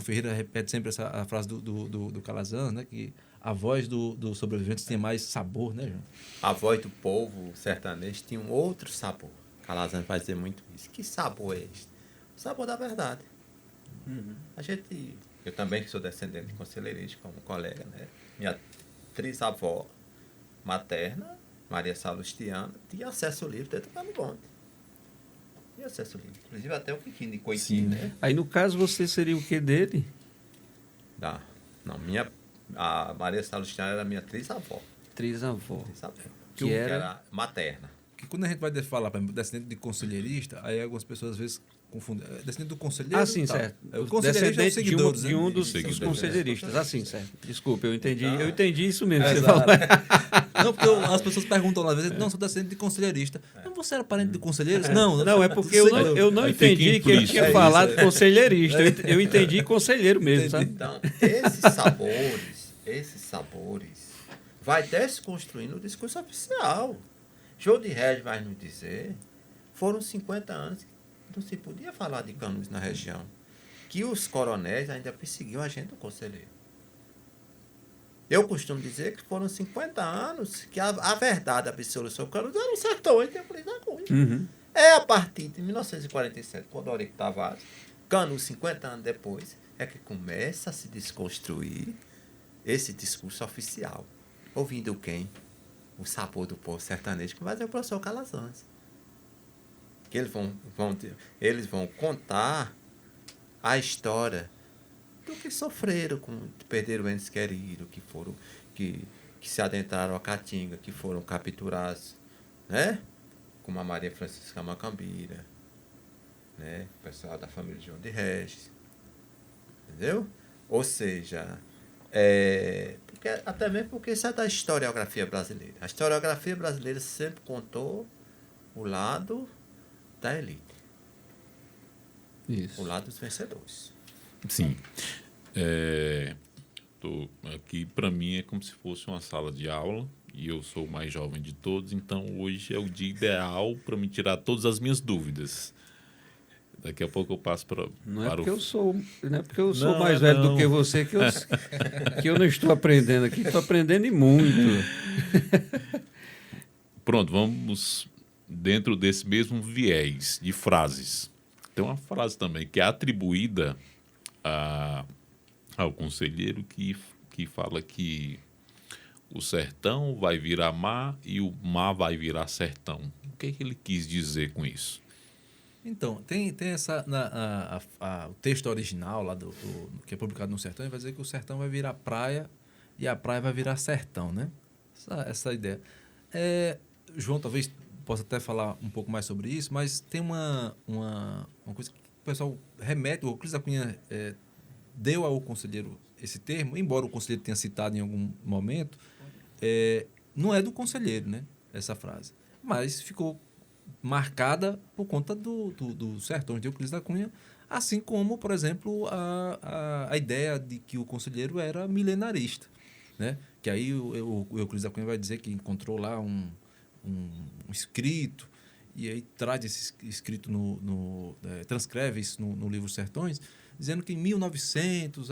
Ferreira repete sempre a frase do Calazans, né? Que a voz dos sobreviventes tinha mais sabor, né, João? A voz do povo sertanejo tinha um outro sabor. Calazans vai dizer muito isso. Que sabor é este? O sabor da verdade. Eu também sou descendente de conselheirista, como colega, né? Minha trisavó materna, Maria Salustiana, tinha acesso livre dentro do Canibonde. Tinha acesso livre. Inclusive até o pequeno de Coitinho, né? Aí, no caso, você seria o que dele? A Maria Salustiana era minha trisavó. Trisavó. Que era materna. Que quando a gente vai falar, por exemplo, descendente de conselheirista, aí algumas pessoas às vezes confundem. Descendente do conselheiro. Ah, sim, certo. O conselheirista é o seguidor, de um dos conselheiristas. Ah, sim, certo. Desculpa, eu entendi isso mesmo. Você falou. Não, porque as pessoas perguntam às vezes, não, sou descendente de conselheirista. Não, você era parente de conselheiros? Não, é porque eu não entendi que ele tinha falado conselheirista. Eu entendi conselheiro mesmo, sabe? Então, esses sabores vai desconstruindo o discurso oficial. João de Regis vai nos dizer, foram 50 anos que não se podia falar de Canudos na região, que os coronéis ainda perseguiam a gente do conselheiro. Eu costumo dizer que foram 50 anos que a verdade absoluta sobre Canudos era o sertões de Euclides da Cunha. Uhum. É a partir de 1947, quando Eurico Tavares, Canudos, 50 anos depois, é que começa a se desconstruir esse discurso oficial. Ouvindo quem? O sabor do povo sertanejo, que vai ser o professor Calazans. Que eles vão contar a história do que sofreram, perderam entes queridos, que se adentraram a Caatinga, que foram capturados, né? Como a Maria Francisca Macambira, né? O pessoal da família de João de Regis. Entendeu? Ou seja, até mesmo porque isso é da historiografia brasileira. A historiografia brasileira sempre contou o lado da elite. Isso. O lado dos vencedores. Sim. Aqui, para mim, é como se fosse uma sala de aula e eu sou o mais jovem de todos, então hoje é o dia ideal para me tirar todas as minhas dúvidas. Daqui a pouco eu passo para Não é porque o... eu sou Não, mais velho não. do que você que eu não estou aprendendo aqui, estou aprendendo e muito. Pronto, vamos dentro desse mesmo viés de frases. Tem uma frase também que é atribuída ao conselheiro que fala que o sertão vai virar mar e o mar vai virar sertão. O que é que ele quis dizer com isso? Então, tem essa. O texto original lá que é publicado no Sertão, vai dizer que o sertão vai virar praia e a praia vai virar sertão, né? Essa ideia. João talvez possa até falar um pouco mais sobre isso, mas tem uma coisa que o pessoal remete, o Euclides da Cunha deu ao conselheiro esse termo, embora o conselheiro tenha citado em algum momento, não é do conselheiro, né? Essa frase. Mas ficou marcada por conta do Sertões de Euclides da Cunha, assim como, por exemplo, a ideia de que o conselheiro era milenarista, né? Que aí o Euclides da Cunha vai dizer que encontrou lá um escrito, e aí traz esse escrito, transcreve isso no livro Sertões, dizendo que em 1900,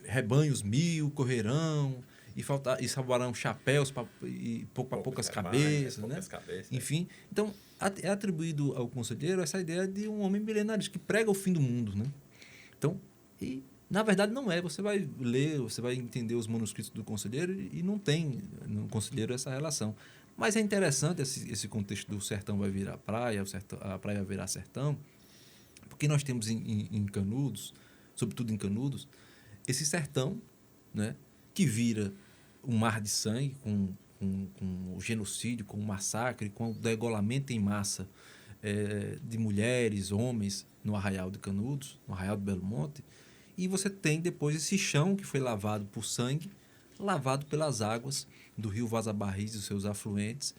rebanhos 1000 correrão, e salvarão chapéus para poucas cabeças, né? Enfim, então é atribuído ao conselheiro essa ideia de um homem milenarista que prega o fim do mundo, né? Então, na verdade não é. Você vai ler, você vai entender os manuscritos do conselheiro e não tem no conselheiro essa relação. Mas é interessante esse contexto do sertão vai virar praia, a praia vai virar sertão, porque nós temos em Canudos, sobretudo em Canudos, esse sertão, né, que vira um mar de sangue, com o genocídio, com o massacre, com o degolamento em massa de mulheres, homens, no Arraial de Canudos, no Arraial do Belo Monte, e você tem depois esse chão que foi lavado por sangue, lavado pelas águas do rio Vaza Barris e os seus afluentes,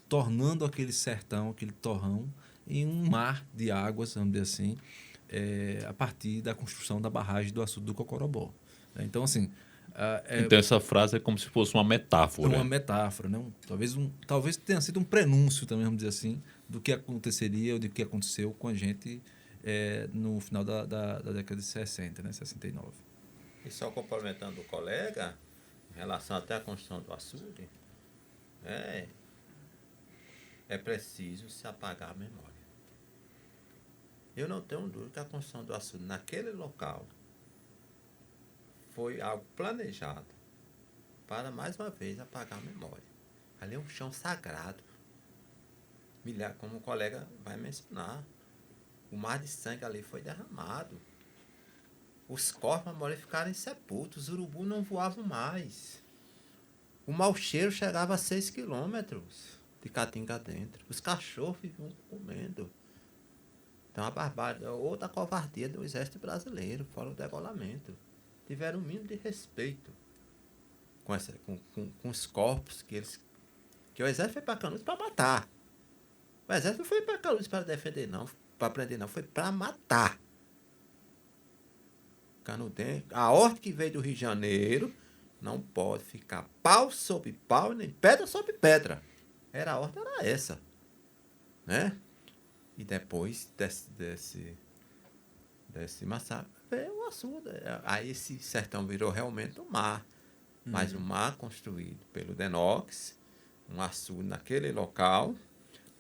tornando aquele sertão, aquele torrão, em um mar de águas, vamos dizer assim, a partir da construção da barragem do açude do Cocorobó. Então, assim... Então, essa frase é como se fosse uma metáfora. Uma metáfora, né? Talvez tenha sido um prenúncio também, vamos dizer assim, do que aconteceria ou do que aconteceu com a gente no final da década de 60, né? 69. E só complementando o colega, em relação até à construção do açude, é preciso se apagar a memória. Eu não tenho dúvida que a construção do açude naquele local foi algo planejado para, mais uma vez, apagar a memória. Ali é um chão sagrado. Como o colega vai mencionar, o mar de sangue ali foi derramado. Os corpos, a memória, ficaram insepultos. Os urubus não voavam mais. O mau cheiro chegava a 6 quilômetros de Caatinga dentro. Os cachorros viviam comendo. Então, a barbárie, outra covardia do exército brasileiro, fora o degolamento. Tiveram um mínimo de respeito com os corpos que o exército foi para Canudos para matar. O exército não foi para Canudos para defender, não, para prender, não, foi para matar. Canudense, a ordem que veio do Rio de Janeiro não pode ficar pau sobre pau, nem pedra sobre pedra. A ordem era essa, né? E depois desse massacre, ver o açude. Aí esse sertão virou realmente um mar. Mas um mar construído pelo DENOX, um açude naquele local,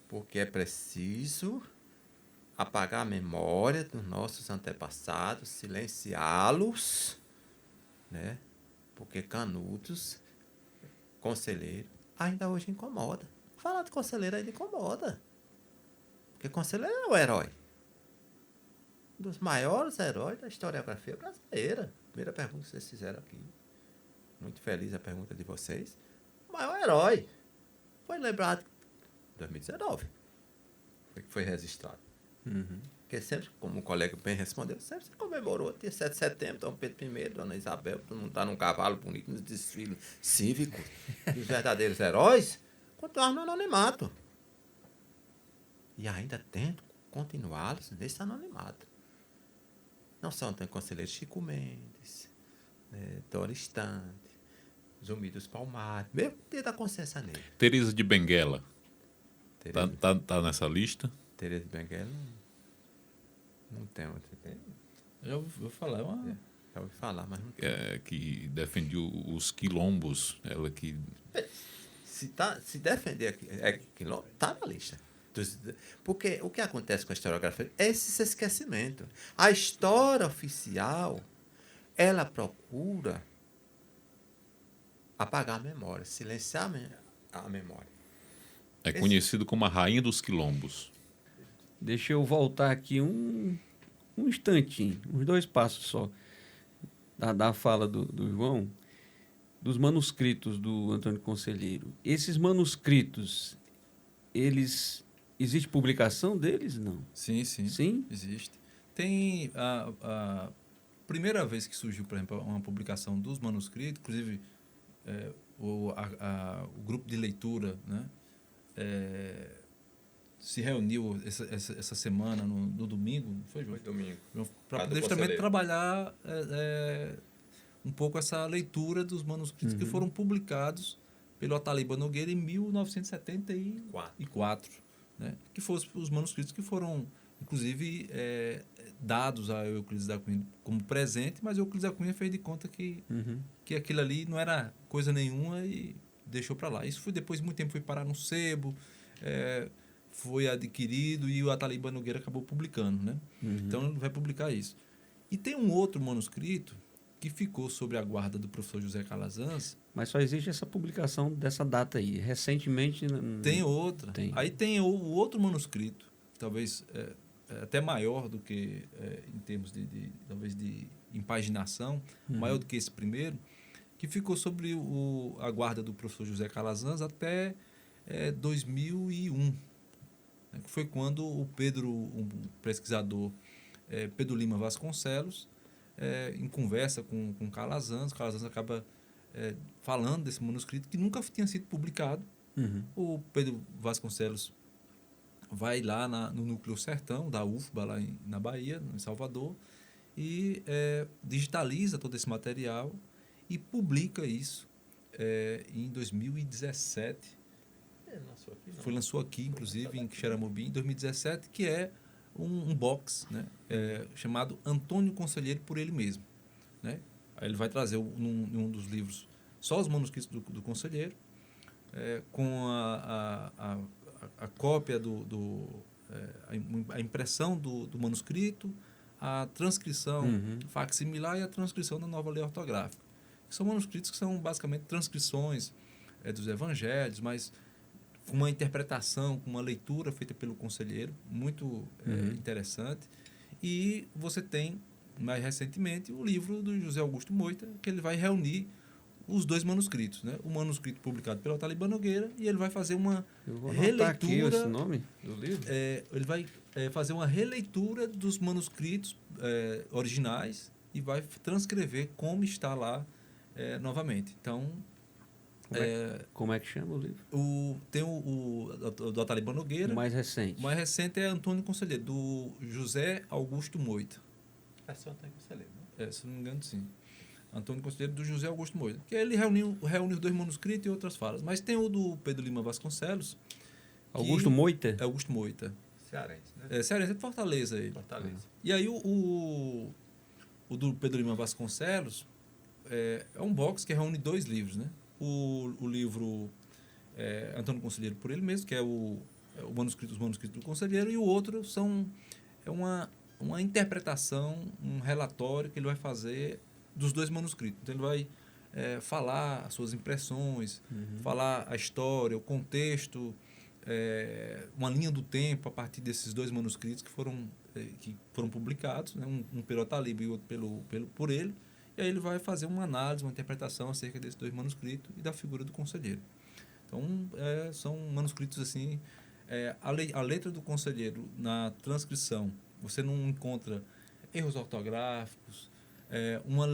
porque é preciso apagar a memória dos nossos antepassados, silenciá-los, né? Porque Canudos, conselheiro, ainda hoje incomoda. Falar de conselheiro ainda incomoda. Porque conselheiro é o herói. Um dos maiores heróis da historiografia brasileira. Primeira pergunta que vocês fizeram aqui. Muito feliz a pergunta de vocês. O maior herói foi lembrado em 2019. Foi que foi registrado. Porque sempre, como o colega bem respondeu, sempre se comemorou dia 7 de setembro, Dom Pedro I, Dona Isabel, todo mundo está num cavalo bonito, nos desfiles cívicos. E os verdadeiros heróis continuaram no anonimato. E ainda tento continuá-los nesse anonimato. Não são tão conselheiros Chico Mendes, né, Dora Estante, Zumbi dos Palmares, mesmo dia da consciência negra. Teresa de Benguela. Tá nessa lista? Teresa de Benguela não tem. Você tem? Já ouvi falar, Já ouvi falar, mas não tem. Que defendia os quilombos. Ela que... Se defender aqui, quilombo, tá na lista. Porque o que acontece com a historiografia é esse esquecimento. A história oficial, ela procura apagar a memória, silenciar a memória. É conhecido como a rainha dos quilombos. Deixa eu voltar aqui um instantinho, uns 2 passos só, da fala do João, dos manuscritos do Antônio Conselheiro. Esses manuscritos, existe publicação deles? Não. Sim. Sim? Existe. Tem a primeira vez que surgiu, por exemplo, uma publicação dos manuscritos, inclusive o grupo de leitura, né, se reuniu essa semana no domingo, não foi, João? Foi domingo. Para poder justamente trabalhar um pouco essa leitura dos manuscritos que foram publicados pelo Ataliba Nogueira em 1974, né? Que foram os manuscritos que foram, inclusive, dados a Euclides da Cunha como presente, mas Euclides da Cunha fez de conta que aquilo ali não era coisa nenhuma e deixou para lá. Isso foi depois de muito tempo, foi parar no sebo, foi adquirido e o Ataliba Nogueira acabou publicando, né? Então ele vai publicar isso. E tem um outro manuscrito que ficou sob a guarda do professor José Calazans. Mas só existe essa publicação dessa data aí. Recentemente... Tem outra. Aí tem o outro manuscrito, talvez até maior do que, em termos talvez de impaginação, maior do que esse primeiro, que ficou sob a guarda do professor José Calazans até 2001. Que foi quando o pesquisador Pedro Lima Vasconcelos, em conversa com Calazans acaba falando desse manuscrito que nunca tinha sido publicado. O Pedro Vasconcelos vai lá no Núcleo Sertão, da UFBA, lá na Bahia, em Salvador, e digitaliza todo esse material e publica isso em 2017. Lançou aqui, inclusive, em Xeramobim, em 2017, que é um box, né, chamado Antônio Conselheiro por ele mesmo. Né? Aí ele vai trazer num dos livros só os manuscritos do Conselheiro, com a cópia a impressão do manuscrito, a transcrição facsimilar e a transcrição da nova lei ortográfica. São manuscritos que são basicamente transcrições dos evangelhos, mas com uma interpretação, com uma leitura feita pelo conselheiro, muito interessante. E você tem, mais recentemente, o livro do José Augusto Moita, que ele vai reunir os 2 manuscritos, né? O manuscrito publicado pelo Ataliba Nogueira, e ele vai fazer uma releitura. Aqui esse nome do livro. Ele vai fazer uma releitura dos manuscritos originais e vai transcrever como está lá novamente. Então, como é que chama o livro? Tem o do Ataliba Nogueira. O mais recente. O mais recente é Antônio Conselheiro, do José Augusto Moita. É só Antônio Conselheiro, né? Se não me engano, sim. Antônio Conselheiro, do José Augusto Moita. Que ele reúne os 2 manuscritos e outras falas. Mas tem o do Pedro Lima Vasconcelos. Augusto Moita? Augusto Moita. Cearense, né? Cearense, é de Fortaleza. Aí. Fortaleza. E aí o o do Pedro Lima Vasconcelos é um box que reúne 2 livros, né? O livro Antônio Conselheiro por ele mesmo, que é os manuscritos do Conselheiro, e o outro é uma interpretação, um relatório que ele vai fazer dos 2 manuscritos. Então ele vai falar as suas impressões, falar a história, o contexto, uma linha do tempo a partir desses 2 manuscritos que foram publicados, né? Um pelo Atalib e outro por ele. E aí ele vai fazer uma análise, uma interpretação acerca desses 2 manuscritos e da figura do conselheiro. Então, são manuscritos assim... a letra do conselheiro, na transcrição, você não encontra erros ortográficos, uma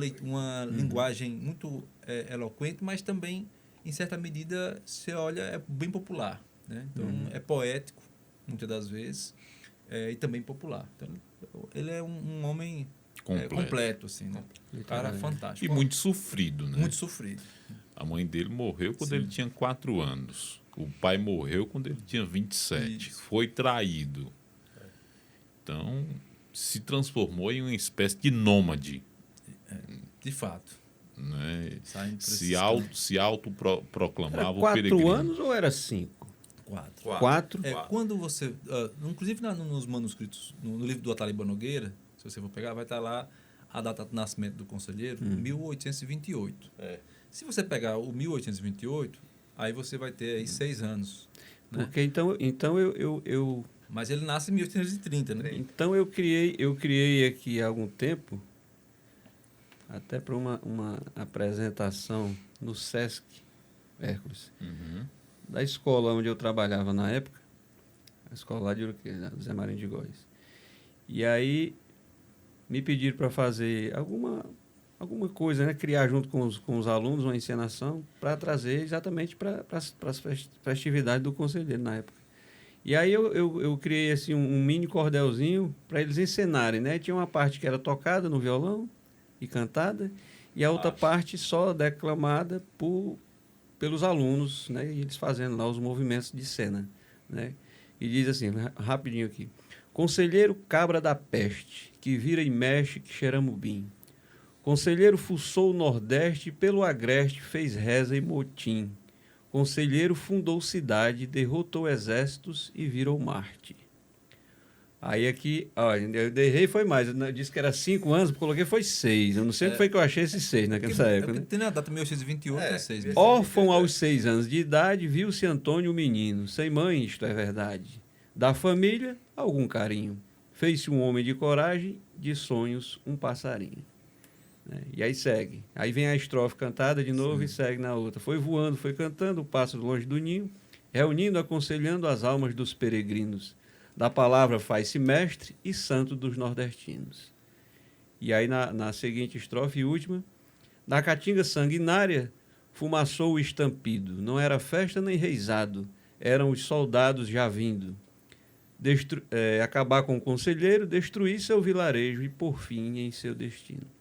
linguagem muito eloquente, mas também, em certa medida, você olha, é bem popular. Né? Então, é poético, muitas das vezes, e também popular. Então, ele é um homem... completo, assim, né? Um cara fantástico. E muito sofrido, né? Muito sofrido. A mãe dele morreu quando ele tinha 4 anos. O pai morreu quando ele tinha 27. Isso. Foi traído. Então, se transformou em uma espécie de nômade. De fato. Né? Se autoproclamava o 4 peregrino. 4 anos ou era 5? 4. Quando você... inclusive nos manuscritos, no livro do Ataliba Nogueira, se você for pegar, vai estar lá a data do nascimento do conselheiro, 1828. Se você pegar o 1828, aí você vai ter aí 6 anos. Né? Porque então eu... Mas ele nasce em 1830, né? Então eu criei aqui há algum tempo, até para uma apresentação no Sesc Hércules, da escola onde eu trabalhava na época, a escola lá de Uruqueira, Zé Marinho de Góes. E aí me pediram para fazer alguma coisa, né? Criar junto com os alunos uma encenação para trazer exatamente para as festividades do conselheiro na época. E aí eu criei assim, um mini cordelzinho para eles encenarem, né? Tinha uma parte que era tocada no violão e cantada, e a outra parte só declamada pelos alunos, né? E eles fazendo lá os movimentos de cena, né? E diz assim, rapidinho aqui: conselheiro cabra da peste, que vira e mexe que xeramubim. Conselheiro fuçou o Nordeste, pelo agreste fez reza e motim. Conselheiro fundou cidade, derrotou exércitos e virou Marte. Aí aqui, eu errei, foi mais. Eu disse que era 5 anos, coloquei foi 6. Eu não sei o que foi que eu achei esses 6 naquela época. Né? Tem a data 1828, é 6. Órfão aos 6 anos de idade, viu-se Antônio menino. Sem mãe, isto é verdade. Da família, algum carinho. Fez-se um homem de coragem, de sonhos, um passarinho. E aí segue. Aí vem a estrofe cantada de novo e segue na outra. Foi voando, foi cantando o pássaro longe do ninho, reunindo, aconselhando as almas dos peregrinos. Da palavra faz-se mestre e santo dos nordestinos. E aí na seguinte estrofe e última: da caatinga sanguinária fumaçou o estampido. Não era festa nem reizado, eram os soldados já vindo. Acabar com o conselheiro, destruir seu vilarejo e por fim em seu destino.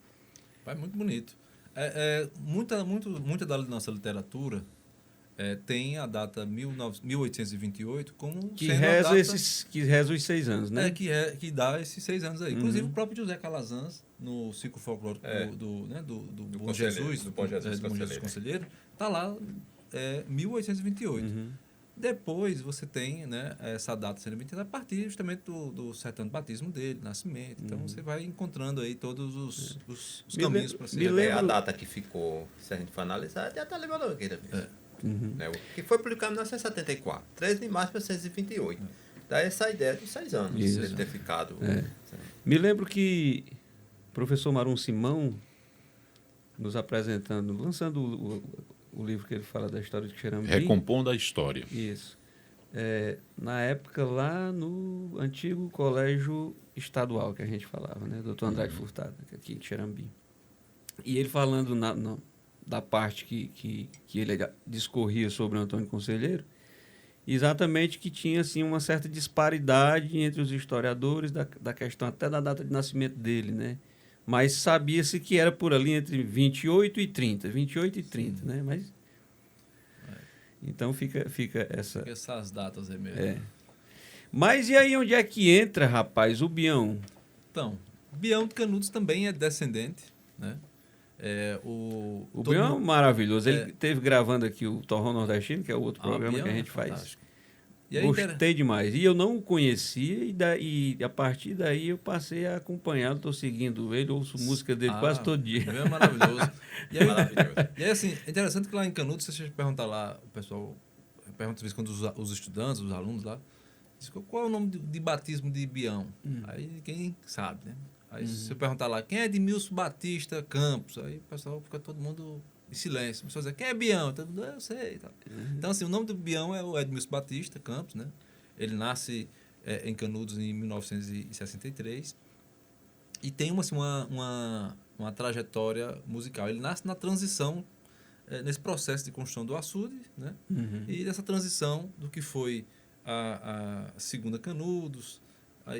É muito bonito. Muita da nossa literatura tem a data 1828 como que reza que reza os 6 anos, né? Que dá esses 6 anos aí. Inclusive o próprio José Calazans, no ciclo folclórico do Bom Jesus, do Bom Jesus Conselheiro, está lá 1828. Depois você tem, né, essa data sendo emitida a partir justamente do certo batismo dele, nascimento. Então você vai encontrando aí todos os caminhos para ser. A data que ficou, se a gente for analisar, é a Ataliba Nogueira mesmo. Né, que foi publicado em 1974, 13 de março de 1928. Dá essa ideia dos 6 anos ele ter ficado. Me lembro que o professor Marum Simão, nos apresentando, lançando o livro que ele fala da história de Xerambim. Recompondo a história. Isso. Na época, lá no antigo colégio estadual, que a gente falava, né? Doutor Andrade Furtado, aqui em Xerambim. E ele falando da parte que ele discorria sobre o Antônio Conselheiro, exatamente que tinha assim, uma certa disparidade entre os historiadores da questão até da data de nascimento dele, né? Mas sabia-se que era por ali entre 28 e 30, né? Mas então fica essa... Fica essas datas aí mesmo. Mas e aí onde é que entra, rapaz, o Bião? Então, Bião de Canudos também é descendente, né? O Bião é maravilhoso. Ele esteve gravando aqui o Torrão Nordestino, que é o outro programa Bião que a gente faz. fantástico. Gostei demais. E eu não o conhecia, e a partir daí eu passei a acompanhá-lo, estou seguindo ele, ouço música dele quase todo dia. Bião é maravilhoso. E aí, assim, é interessante que lá em Canudos, se você perguntar lá, o pessoal pergunta às vezes quando os estudantes, os alunos lá, diz, qual é o nome de batismo de Bião? Aí quem sabe, né? Aí se você perguntar lá, quem é Edmilson Batista Campos? Aí o pessoal fica todo mundo em silêncio. A pessoa diz, quem é Bião? Todo mundo, eu sei. Tal. Então, assim, o nome do Bião é o Edmilson Batista Campos, né? Ele nasce em Canudos em 1963 e tem uma trajetória musical. Ele nasce na transição, nesse processo de construção do açude, né? E dessa transição do que foi a segunda Canudos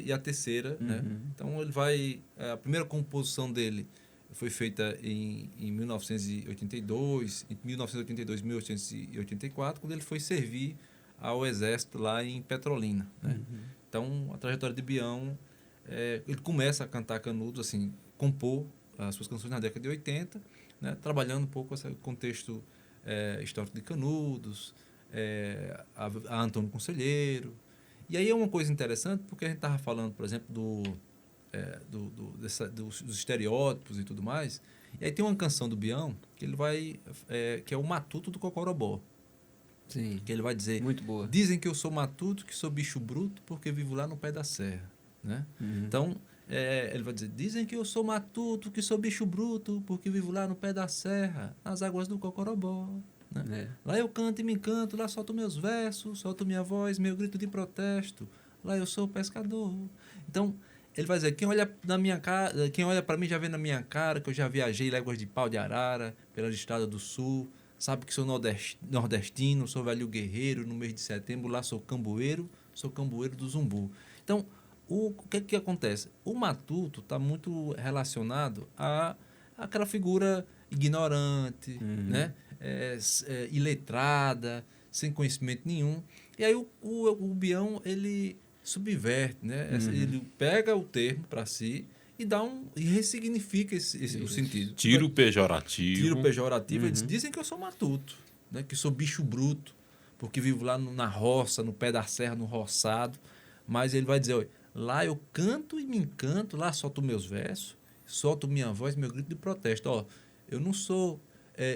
e a terceira, né? Então, ele vai... A primeira composição dele foi feita em 1982, em 1982 e 1884, quando ele foi servir ao Exército lá em Petrolina, né? Então, a trajetória de Bião, ele começa a cantar Canudos, assim, compor as suas canções na década de 80, né? Trabalhando um pouco esse contexto histórico de Canudos, a Antônio Conselheiro. E aí é uma coisa interessante, porque a gente estava falando, por exemplo, dos estereótipos e tudo mais. E aí tem uma canção do Bião que ele vai que é o Matuto do Cocorobó. Sim. Que ele vai dizer, muito boa. Dizem que eu sou matuto, que sou bicho bruto, porque vivo lá no pé da serra, né? Então, ele vai dizer, dizem que eu sou matuto, que sou bicho bruto, porque vivo lá no pé da serra, nas águas do Cocorobó, né? Lá eu canto e me encanto, lá solto meus versos, solto minha voz, meu grito de protesto, lá eu sou pescador. Então, ele vai dizer, quem olha na minha cara, quem olha para mim já vê na minha cara que eu já viajei léguas de pau de arara pela estrada do sul, sabe que sou nordestino, sou velho guerreiro, no mês de setembro lá sou cambueiro do Zumbu. Então, o que acontece? O matuto está muito relacionado a aquela figura ignorante, né? Iletrada, sem conhecimento nenhum. E aí o Bião, ele subverte, né? Ele pega o termo para si e ressignifica o sentido. Tira o pejorativo. Tira o pejorativo. Eles dizem que eu sou matuto, né? Que sou bicho bruto, porque vivo lá na roça, no pé da serra, no roçado. Mas ele vai dizer, olha, lá eu canto e me encanto, lá solto meus versos, solto minha voz, meu grito de protesto. Ó, eu não sou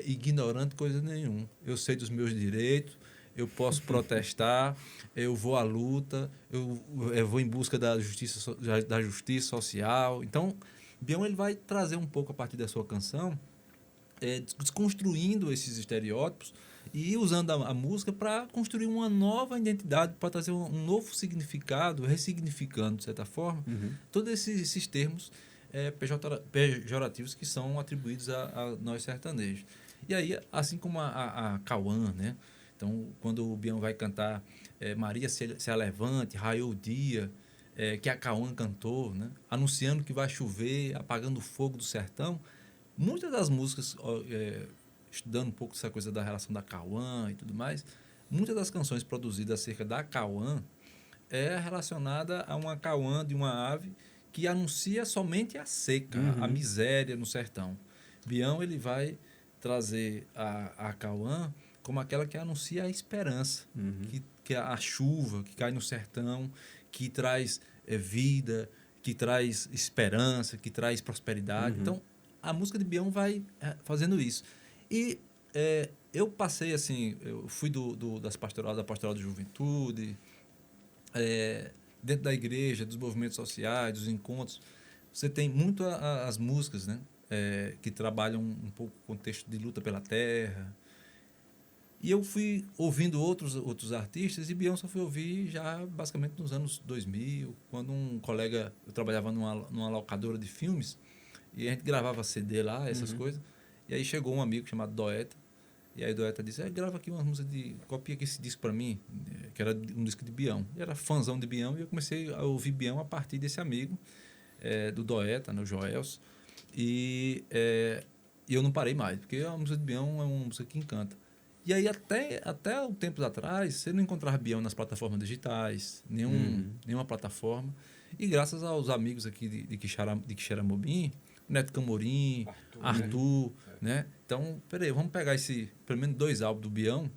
ignorante coisa nenhuma. Eu sei dos meus direitos, eu posso protestar, eu vou à luta, eu vou em busca da justiça social. Então, Bião, ele vai trazer um pouco a partir da sua canção, desconstruindo esses estereótipos e usando a música para construir uma nova identidade, para trazer um novo significado, ressignificando, de certa forma, todos esses termos pejorativos que são atribuídos a nós sertanejos. E aí, assim como a Cauã, né? Então, quando o Bião vai cantar Maria se alevante, raiou o dia, que a Cauã cantou, né? Anunciando que vai chover, apagando o fogo do sertão, muitas das músicas, estudando um pouco essa coisa da relação da Cauã e tudo mais, muitas das canções produzidas acerca da Cauã é relacionada a uma Cauã de uma ave que anuncia somente a seca, a miséria no sertão. Bião, ele vai trazer a Cauã como aquela que anuncia a esperança, que é a chuva que cai no sertão, que traz vida, que traz esperança, que traz prosperidade. Então, a música de Bião vai fazendo isso. E eu passei, assim, eu fui da pastoral de juventude, dentro da igreja, dos movimentos sociais, dos encontros. Você tem muito as músicas, né? Que trabalham um pouco o contexto de luta pela terra. E eu fui ouvindo outros artistas, e Bião só fui ouvir já basicamente nos anos 2000, quando um colega, eu trabalhava numa locadora de filmes, e a gente gravava CD lá, essas coisas, e aí chegou um amigo chamado Doeta, e aí Doeta disse, grava aqui uma música copia aqui esse disco para mim, que era um disco de Bião. Eu era fãzão de Bião, e eu comecei a ouvir Bião a partir desse amigo, do Doeta, né, o Joels, e eu não parei mais, porque a música de Bião é uma música que encanta. E aí, até um tempos atrás, você não encontrava Bião nas plataformas digitais, nenhuma plataforma. E graças aos amigos aqui de Quixeramobim, Neto Camorim, Arthur, né? Então, peraí, vamos pegar pelo menos 2 álbuns do Bião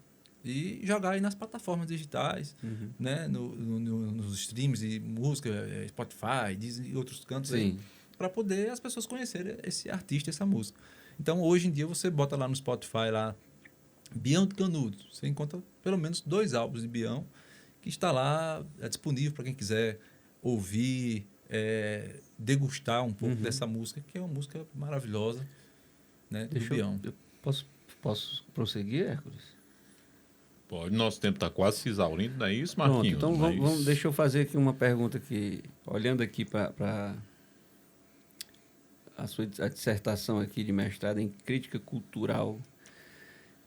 e jogar aí nas plataformas digitais, né? Nos streams de música, Spotify, Disney e outros cantos aí, para poder as pessoas conhecerem esse artista, essa música. Então, hoje em dia, você bota lá no Spotify, lá, Bião de Canudos, você encontra pelo menos 2 álbuns de Bião que está lá, disponível para quem quiser ouvir, degustar um pouco dessa música, que é uma música maravilhosa, né, do Bião. Eu posso prosseguir, Hércules? Pode, nosso tempo está quase se exaurindo, não é isso, Pronto, Marquinhos? então deixa eu fazer aqui uma pergunta aqui, olhando aqui para a dissertação aqui de mestrado em crítica cultural.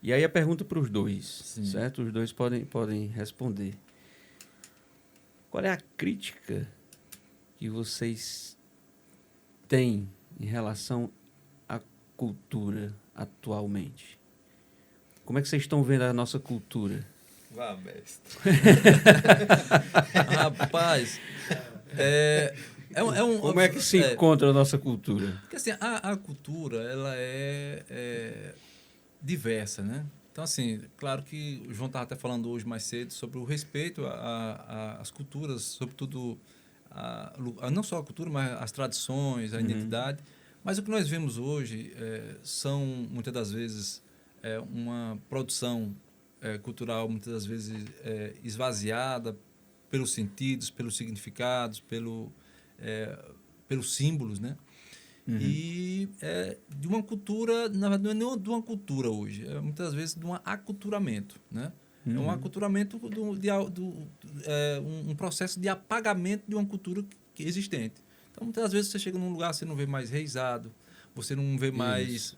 E aí a pergunta para os dois, certo? Os dois podem responder. Qual é a crítica que vocês têm em relação à cultura atualmente? Como é que vocês estão vendo a nossa cultura? Vá, mestre. Rapaz, como é que se encontra a nossa cultura? Porque assim, a cultura, ela é diversa, né? Então, assim, claro que o João estava até falando hoje mais cedo sobre o respeito às culturas, sobretudo, não só a cultura, mas as tradições, a identidade. Mas o que nós vemos hoje são, muitas das vezes, uma produção cultural, muitas das vezes, esvaziada pelos sentidos, pelos significados, pelos símbolos, né? E de uma cultura, na verdade, não é nem de uma cultura hoje, muitas vezes de um aculturamento, né? É um aculturamento, um processo de apagamento de uma cultura existente. Então, muitas vezes você chega num lugar, você não vê mais reizado, você não vê mais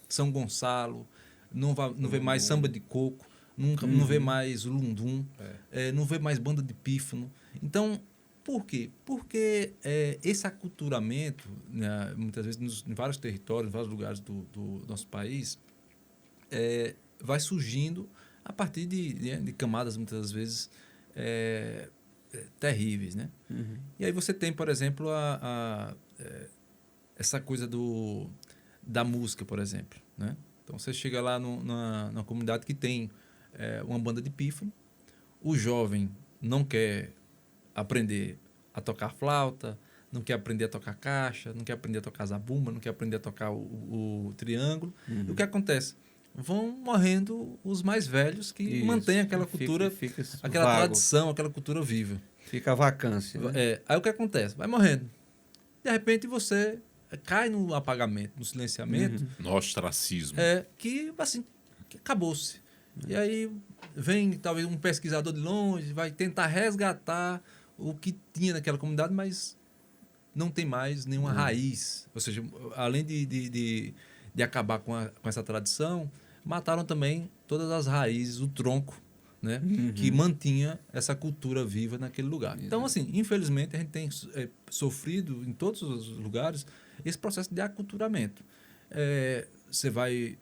São Gonçalo, não vê mais samba de coco, não vê mais lundum, não vê mais banda de pífano. Então, por quê? Porque esse aculturamento, né, muitas vezes em vários territórios, em vários lugares do nosso país, vai surgindo a partir de camadas, muitas das vezes, terríveis, né? E aí você tem, por exemplo, essa coisa da música, por exemplo, né? Então, você chega lá numa comunidade que tem uma banda de pífano, o jovem não quer aprender a tocar flauta, não quer aprender a tocar caixa, não quer aprender a tocar zabumba, não quer aprender a tocar o triângulo. E o que acontece? Vão morrendo os mais velhos que mantêm aquela cultura, aquela vago. Tradição, aquela cultura viva. Fica a vacância. Né? Aí o que acontece? Vai morrendo. De repente você cai no apagamento, no silenciamento. No ostracismo. Que assim, que acabou-se. E aí vem talvez um pesquisador de longe, vai tentar resgatar o que tinha naquela comunidade, mas não tem mais nenhuma raiz. Ou seja, além de acabar com essa tradição, mataram também todas as raízes, o tronco, né, que mantinha essa cultura viva naquele lugar. Então, assim, infelizmente, a gente tem sofrido em todos os lugares esse processo de aculturamento. Você vai...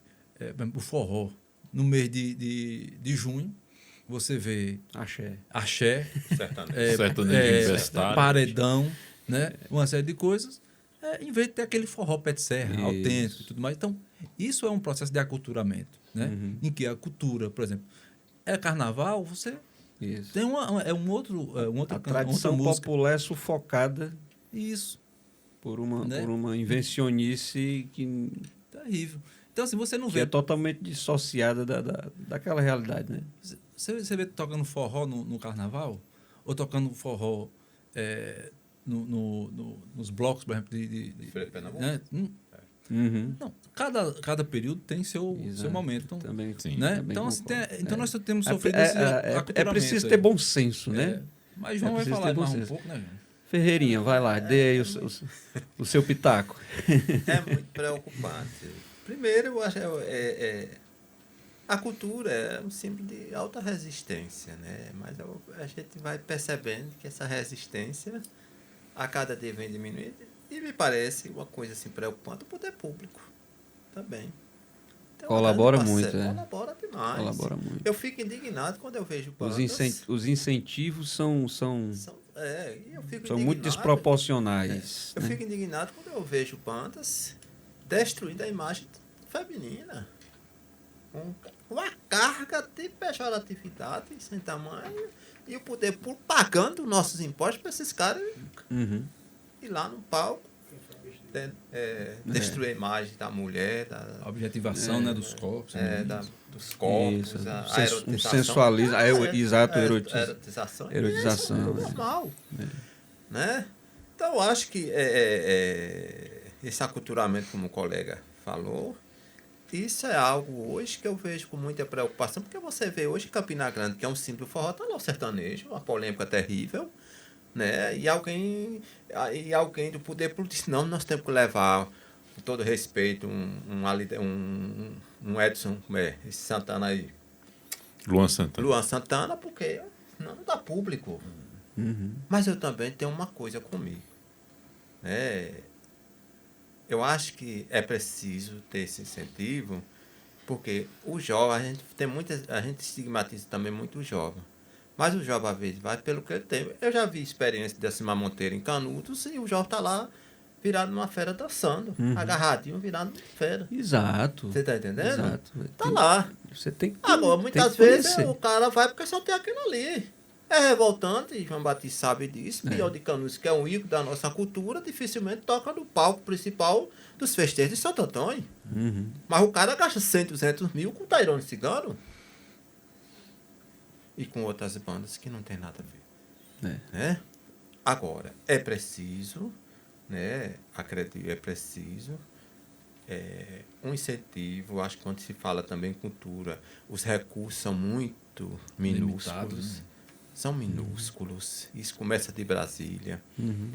o forró, no mês de junho, você vê axé paredão, né? Uma série de coisas, em vez de ter aquele forró pé de serra, autêntico e tudo mais. Então, isso é um processo de aculturamento, né? Em que a cultura, por exemplo, carnaval, você tem a tradição popular é sufocada por uma invencionice que... terrível. Então, assim, você não vê... é totalmente dissociada daquela realidade, né? Você vê tocando forró no carnaval? Ou tocando forró nos blocos, por exemplo, de né? Não, cada período tem seu momento. Então, também, né? também então, então nós temos sofrido esse é preciso ter bom senso, né? Mas João vai falar mais um pouco, né, João? Ferreirinha, vai lá, dê aí o seu pitaco. É muito preocupante. Primeiro, eu acho a cultura é um símbolo de alta resistência, né? Mas a gente vai percebendo que essa resistência a cada dia vem diminuindo. E me parece uma coisa assim preocupante o poder público também. tem Colabora grande muito, parcela. é. Colabora demais. Colabora muito. Eu fico indignado quando eu vejo Os, bandas... os incentivos são e eu fico muito indignado. desproporcionais. Eu né? fico indignado quando eu vejo bandas destruindo a imagem feminina. Uma carga de pejoratividade sem tamanho e o poder público pagando nossos impostos para esses caras Uhum. ir lá no palco destruir a imagem da mulher, A objetivação, né, dos corpos. dos corpos, Isso. a erotização. Sensualismo, exato, erotização. Erotização, Isso é normal. Né? Então, eu acho que esse aculturamento, como o colega falou, isso é algo hoje que eu vejo com muita preocupação, porque você vê hoje em Campina Grande, que é um simples forró, está lá o sertanejo, uma polêmica terrível, né? E alguém do poder político disse, não, nós temos que levar, com todo respeito, um Edson, esse Santana aí. Luan Santana, porque não dá público. Uhum. Mas eu também tenho uma coisa comigo. Eu acho que é preciso ter esse incentivo, porque o jovem, a gente estigmatiza também muito o jovem. Mas o jovem, às vezes, vai pelo que ele tem. Eu já vi experiência de Acima Monteiro em Canudos e o jovem está lá virado numa fera dançando, agarradinho, virado numa fera. Exato. Você está entendendo? Exato. Está lá. Você tem que Agora, muitas vezes o cara vai porque só tem aquilo ali. É revoltante, João Batista sabe disso. Pior de Canudos, que é um ícone da nossa cultura, dificilmente toca no palco principal dos festejos de Santo Antônio. Uhum. Mas o cara gasta 100, 200 mil com Tairone Cigano. E com outras bandas que não tem nada a ver. Né? Agora, é preciso, né? Acredito, é preciso um incentivo. Acho que quando se fala também em cultura, os recursos são muito minúsculos. São minúsculos. Isso começa de Brasília. Uhum.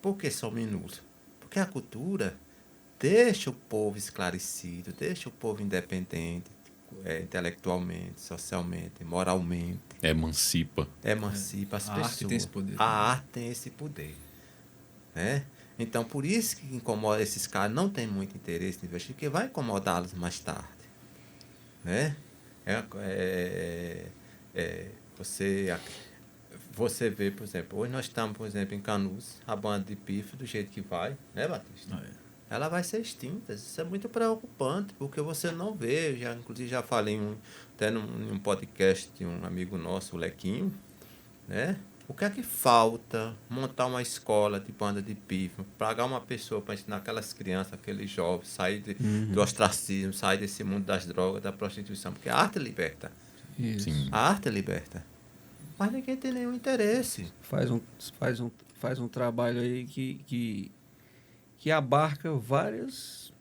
Por que são minúsculos? Porque a cultura deixa o povo esclarecido, deixa o povo independente, intelectualmente, socialmente, moralmente. Emancipa As pessoas. A arte tem esse poder. A arte tem esse poder. Né? Então, por isso que incomoda esses caras, não tem muito interesse em investir, porque vai incomodá-los mais tarde. Né? Você vê, por exemplo, hoje nós estamos, por exemplo, em Canudos, a banda de pife, do jeito que vai, né, Batista? Ela vai ser extinta. Isso é muito preocupante, porque você não vê. Inclusive, já falei até num podcast de um amigo nosso, o Lequinho, né? O que é que falta montar uma escola de banda de pife, pagar uma pessoa para ensinar aquelas crianças, aqueles jovens, sair do ostracismo, sair desse mundo das drogas, da prostituição, porque a arte liberta. Isso. A arte liberta. Mas ninguém tem nenhum interesse. Faz um trabalho aí que abarca várias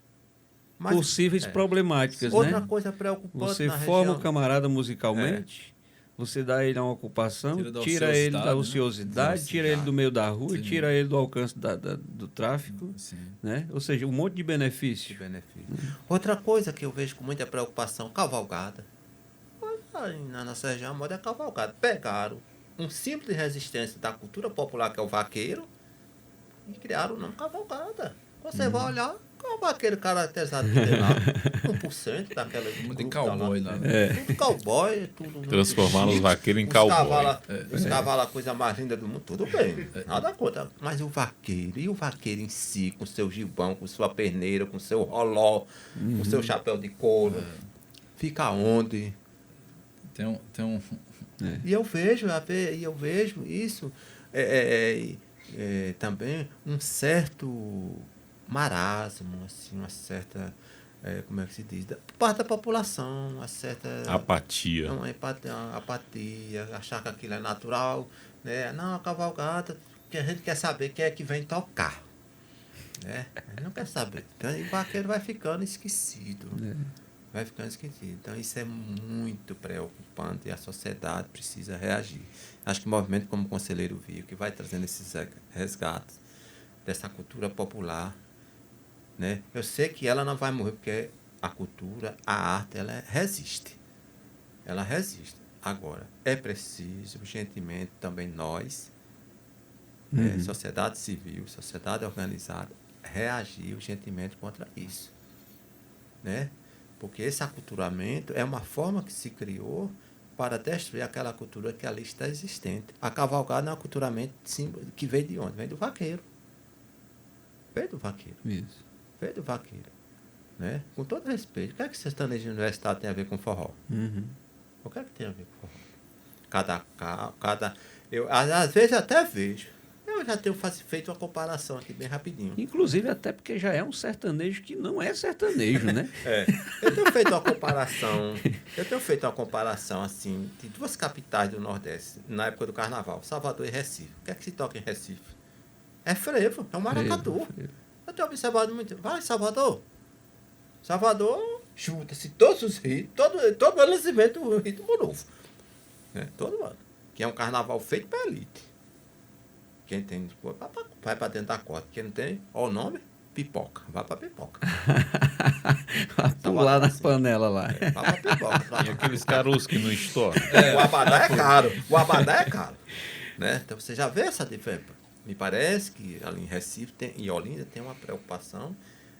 possíveis problemáticas, outra né? coisa preocupante Você na forma região. o camarada musicalmente, você dá ele uma ocupação, tira ele da ociosidade, tira ele do meio da rua, tira ele do alcance do tráfico, né? Ou seja, um monte de benefício. Outra coisa que eu vejo com muita preocupação, cavalgada. Na nossa região, a moda é cavalgada. Pegaram um simples resistência da cultura popular, que é o vaqueiro, e criaram o nome cavalgada. Você vai olhar, qual é o vaqueiro caracterizado que tem lá? 1% daquela... Tem cowboy lá, né? Tudo cowboy, tudo... Transformaram os vaqueiros em cowboy. Os cavalos, a coisa mais linda do mundo, tudo bem. Nada contra. Mas o vaqueiro, e o vaqueiro em si, com seu gibão, com sua perneira, com seu roló, com seu chapéu de couro, fica onde? E eu vejo isso também um certo marasmo, assim, uma certa, como é que se diz, por parte da população, uma certa apatia, uma apatia, achar que aquilo é natural, né? Não, a cavalgada, que a gente quer saber quem é que vem tocar, né? A gente não quer saber. Então, o vaqueiro vai ficando esquecido. Vai ficando esquecido. Então, isso é muito preocupante e a sociedade precisa reagir. Acho que o movimento, como o conselheiro viu, que vai trazendo esses resgates dessa cultura popular, né? Eu sei que ela não vai morrer, porque a cultura, a arte, ela resiste. Ela resiste. Agora, é preciso, urgentemente, também nós, sociedade civil, sociedade organizada, reagir urgentemente contra isso. Né? Porque esse aculturamento é uma forma que se criou para destruir aquela cultura que ali está existente. A cavalgada é um aculturamento que veio de onde? Vem do vaqueiro. Veio do vaqueiro. Isso. Veio do vaqueiro. Né? Com todo respeito, o que é que sertanejo universitário tem a ver com forró? Uhum. O que é que tem a ver com forró? Eu, às vezes até vejo. Eu já tenho feito uma comparação aqui bem rapidinho. Inclusive, até porque já é um sertanejo que não é sertanejo, né? Eu tenho feito uma comparação. Assim de duas capitais do Nordeste na época do Carnaval, Salvador e Recife. O que é que se toca em Recife? É frevo, é um maracatu. Frevo. Eu tenho observado muito. Vai, Salvador. Salvador chuta-se todos os ritmos, todo ano se inventa um ritmo novo. Né? Todo ano. Que é um carnaval feito para elite. Quem tem, vai para dentro da corda. Quem não tem, olha o nome, pipoca. Vai para pipoca. Vai pular na panela lá. Vai para pipoca. E aqueles caroços que não estouram. O abadá é caro. O abadá é caro. Né? Então você já vê essa diferença. Me parece que ali em Recife e Olinda tem uma preocupação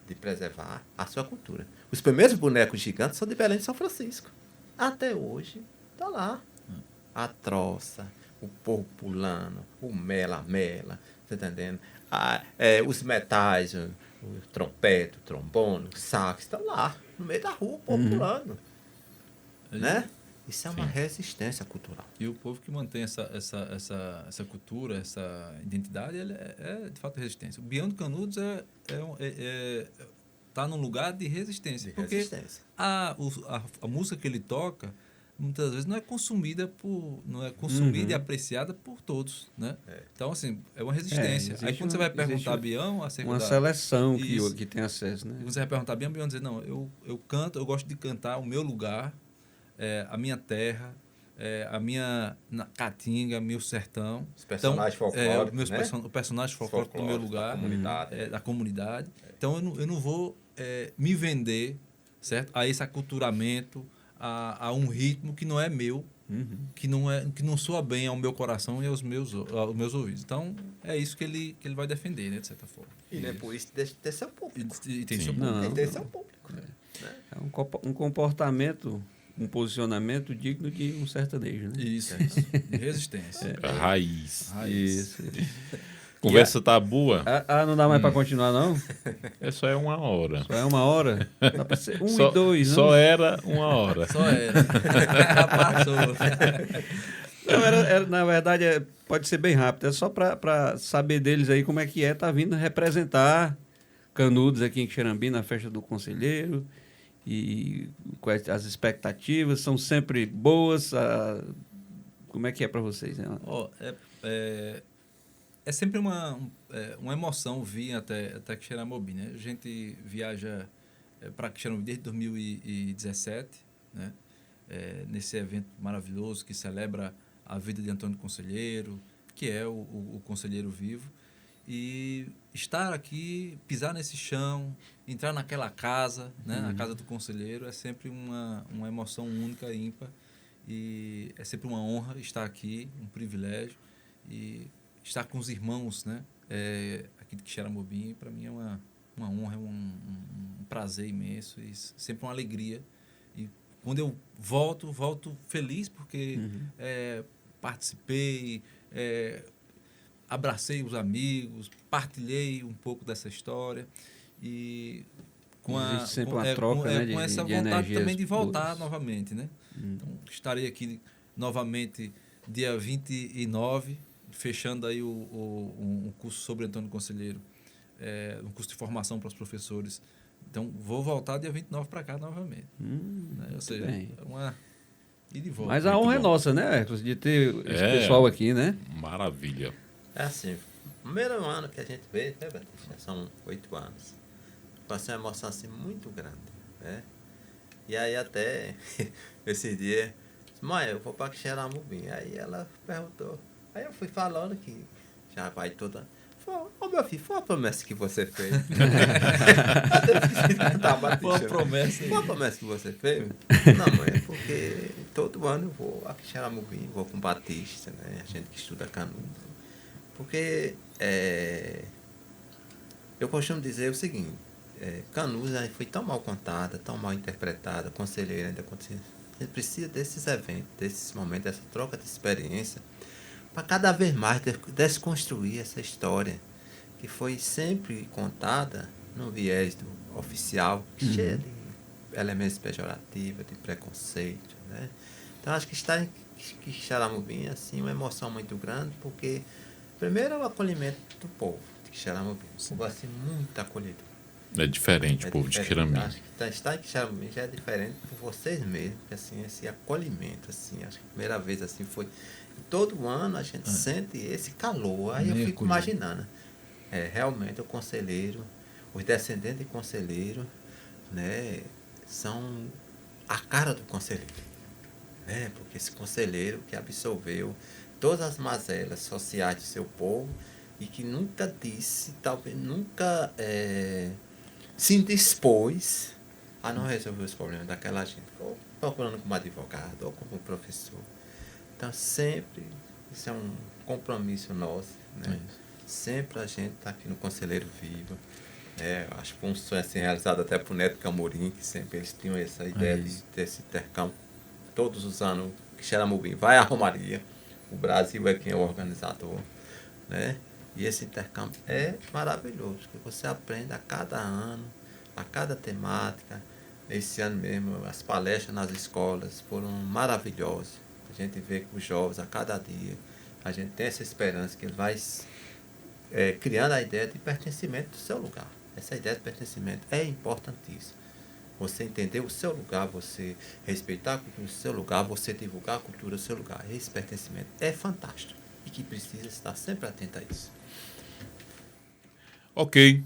de preservar a sua cultura. Os primeiros bonecos gigantes são de Belém de São Francisco. Até hoje, está lá. A troça, o povo pulando, o mela-mela, tá entendendo? Os metais, o trompete, o trombone, o sax, estão lá, no meio da rua, o povo pulando. Né? Isso é uma resistência cultural. E o povo que mantém essa cultura, essa identidade, ele é de fato resistência. O Bião de Canudos tá num lugar de resistência. Porque a música que ele toca, muitas vezes não é consumida e apreciada por todos, né? Então, assim, é uma resistência. Aí quando você vai perguntar a Bião... Uma seleção que tem acesso, né? Quando você vai perguntar a Bião dizer, não, eu canto, eu gosto de cantar o meu lugar, a minha terra, a minha caatinga, meu sertão. Os personagens folclóricos, o personagem folclórico do meu lugar, da comunidade. Então, eu não vou me vender, certo? A esse aculturamento, a um ritmo que não é meu, que não soa bem ao meu coração e aos meus ouvidos. Então, é isso que ele vai defender, né, de certa forma. E não é por isso deixa de ter seu público. E tem seu público. Tem que ter seu público. É um comportamento, um posicionamento digno de um sertanejo, né? Isso. De resistência. Raiz. Isso. Conversa tá boa. Não dá mais para continuar, não? Só é 1 hora. Só é 1 hora? Dá para ser 1 e 2, não? Só era 1 hora. Só era. Passou. Não, na verdade, pode ser bem rápido. É só para saber deles aí como é que tá vindo representar Canudos aqui em Xerambi, na festa do Conselheiro. E as expectativas são sempre boas. Como é que é para vocês? Né? É sempre uma emoção vir até Quixeramobim, né? A gente viaja para Quixeramobim desde 2017, né? Nesse evento maravilhoso que celebra a vida de Antônio Conselheiro, que é o Conselheiro vivo. E estar aqui, pisar nesse chão, entrar naquela casa, né? Na casa do Conselheiro, é sempre uma emoção única, ímpar. E é sempre uma honra estar aqui, um privilégio. E estar com os irmãos, né? Aqui de Quixeramobim, para mim é uma honra, é um prazer imenso e sempre uma alegria. E quando eu volto feliz porque participei, abracei os amigos, partilhei um pouco dessa história e existe sempre uma troca, né, com essa vontade também de voltar novamente, né? Então, estarei aqui novamente dia 29, fechando aí um curso sobre Antônio Conselheiro, um curso de formação para os professores. Então, vou voltar dia 29 para cá novamente. Né? Ou seja, e de volta. Mas a honra é nossa, né, Hércules, de ter esse pessoal aqui, né? Maravilha. É assim, primeiro ano que a gente veio, né, Batista? São 8 anos. Foi uma emoção assim muito grande, né? E aí até esse dia, mãe, eu vou para Quixeramobim. Aí ela perguntou. Aí eu fui falando que já vai toda. Meu filho, foi uma promessa que você fez. Foi uma promessa. Foi uma promessa que você fez? Não, mãe, porque todo ano eu vou a Quixeramobim, vou com o Batista, né? A gente que estuda Canudos. Porque eu costumo dizer o seguinte, Canudos foi tão mal contada, tão mal interpretada, conselheiro ainda acontecendo. A gente precisa desses eventos, desses momentos, dessa troca de experiência, para cada vez mais desconstruir essa história que foi sempre contada no viés do oficial, cheia de elementos pejorativos, de preconceito, né? Então, acho que está em Quixeramobim, assim, uma emoção muito grande, porque, primeiro, é o acolhimento do povo de Quixeramobim. Um povo, assim, muito acolhedor. É diferente o povo de Quixeramobim. Acho que estar em Quixeramobim já é diferente por vocês mesmos, porque, assim, esse acolhimento, assim, acho que a primeira vez, assim, foi... Todo ano a gente sente esse calor, aí eu fico imaginando. Realmente, o conselheiro, os descendentes de conselheiro, né, são a cara do conselheiro. Porque esse conselheiro que absorveu todas as mazelas sociais do seu povo e que nunca disse, talvez nunca se dispôs a não resolver os problemas daquela gente, ou procurando como advogado, ou como professor. Então, sempre, isso é um compromisso nosso, né? Sempre a gente está aqui no Conselheiro Vivo. Acho que foi um sonho assim, realizado até por Neto Camorim, que sempre eles tinham essa ideia de ter esse intercâmbio. Todos os anos, Quixeramobim vai à Romaria, o Brasil é quem é o organizador, né? E esse intercâmbio é maravilhoso, porque você aprende a cada ano, a cada temática. Esse ano mesmo, as palestras nas escolas foram maravilhosas. A gente vê que os jovens, a cada dia, a gente tem essa esperança que ele vai criando a ideia de pertencimento do seu lugar. Essa ideia de pertencimento é importantíssima. Você entender o seu lugar, você respeitar a cultura do seu lugar, você divulgar a cultura do seu lugar. Esse pertencimento é fantástico e que precisa estar sempre atento a isso. Ok,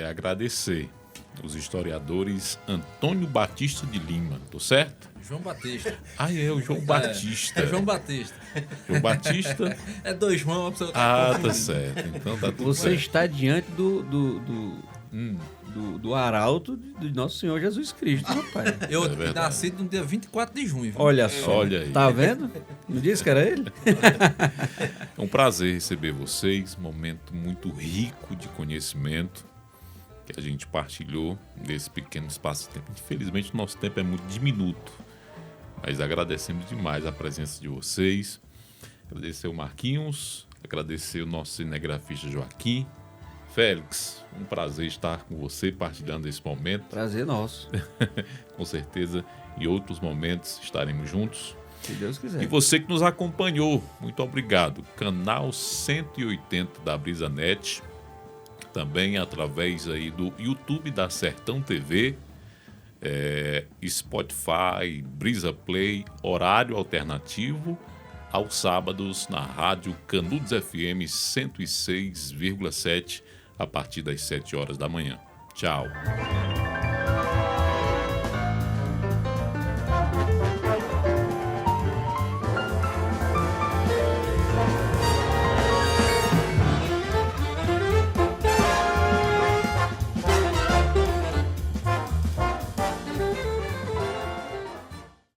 agradecer os historiadores Antônio Batista de Lima, tô certo? João Batista. O João Batista. É João Batista. João Batista. É dois João, a pessoa Tá certo. Então tá tudo Você certo. está diante do arauto de Nosso Senhor Jesus Cristo, meu pai. Eu verdade. nasci no dia 24 de junho. Viu? Olha só. Olha aí. Tá vendo? Não disse que era ele? É um prazer receber vocês, momento muito rico de conhecimento que a gente partilhou nesse pequeno espaço de tempo. Infelizmente, o nosso tempo é muito diminuto, mas agradecemos demais a presença de vocês. Agradecer o Marquinhos, agradecer o nosso cinegrafista Joaquim. Félix, um prazer estar com você, partilhando esse momento. Prazer nosso. Com certeza, em outros momentos estaremos juntos. Se Deus quiser. E você que nos acompanhou, muito obrigado. Canal 180 da BrisaNet, também através aí do YouTube da Sertão TV, Spotify, Brisa Play, horário alternativo, aos sábados na rádio Canudos FM 106,7, a partir das 7 horas da manhã. Tchau.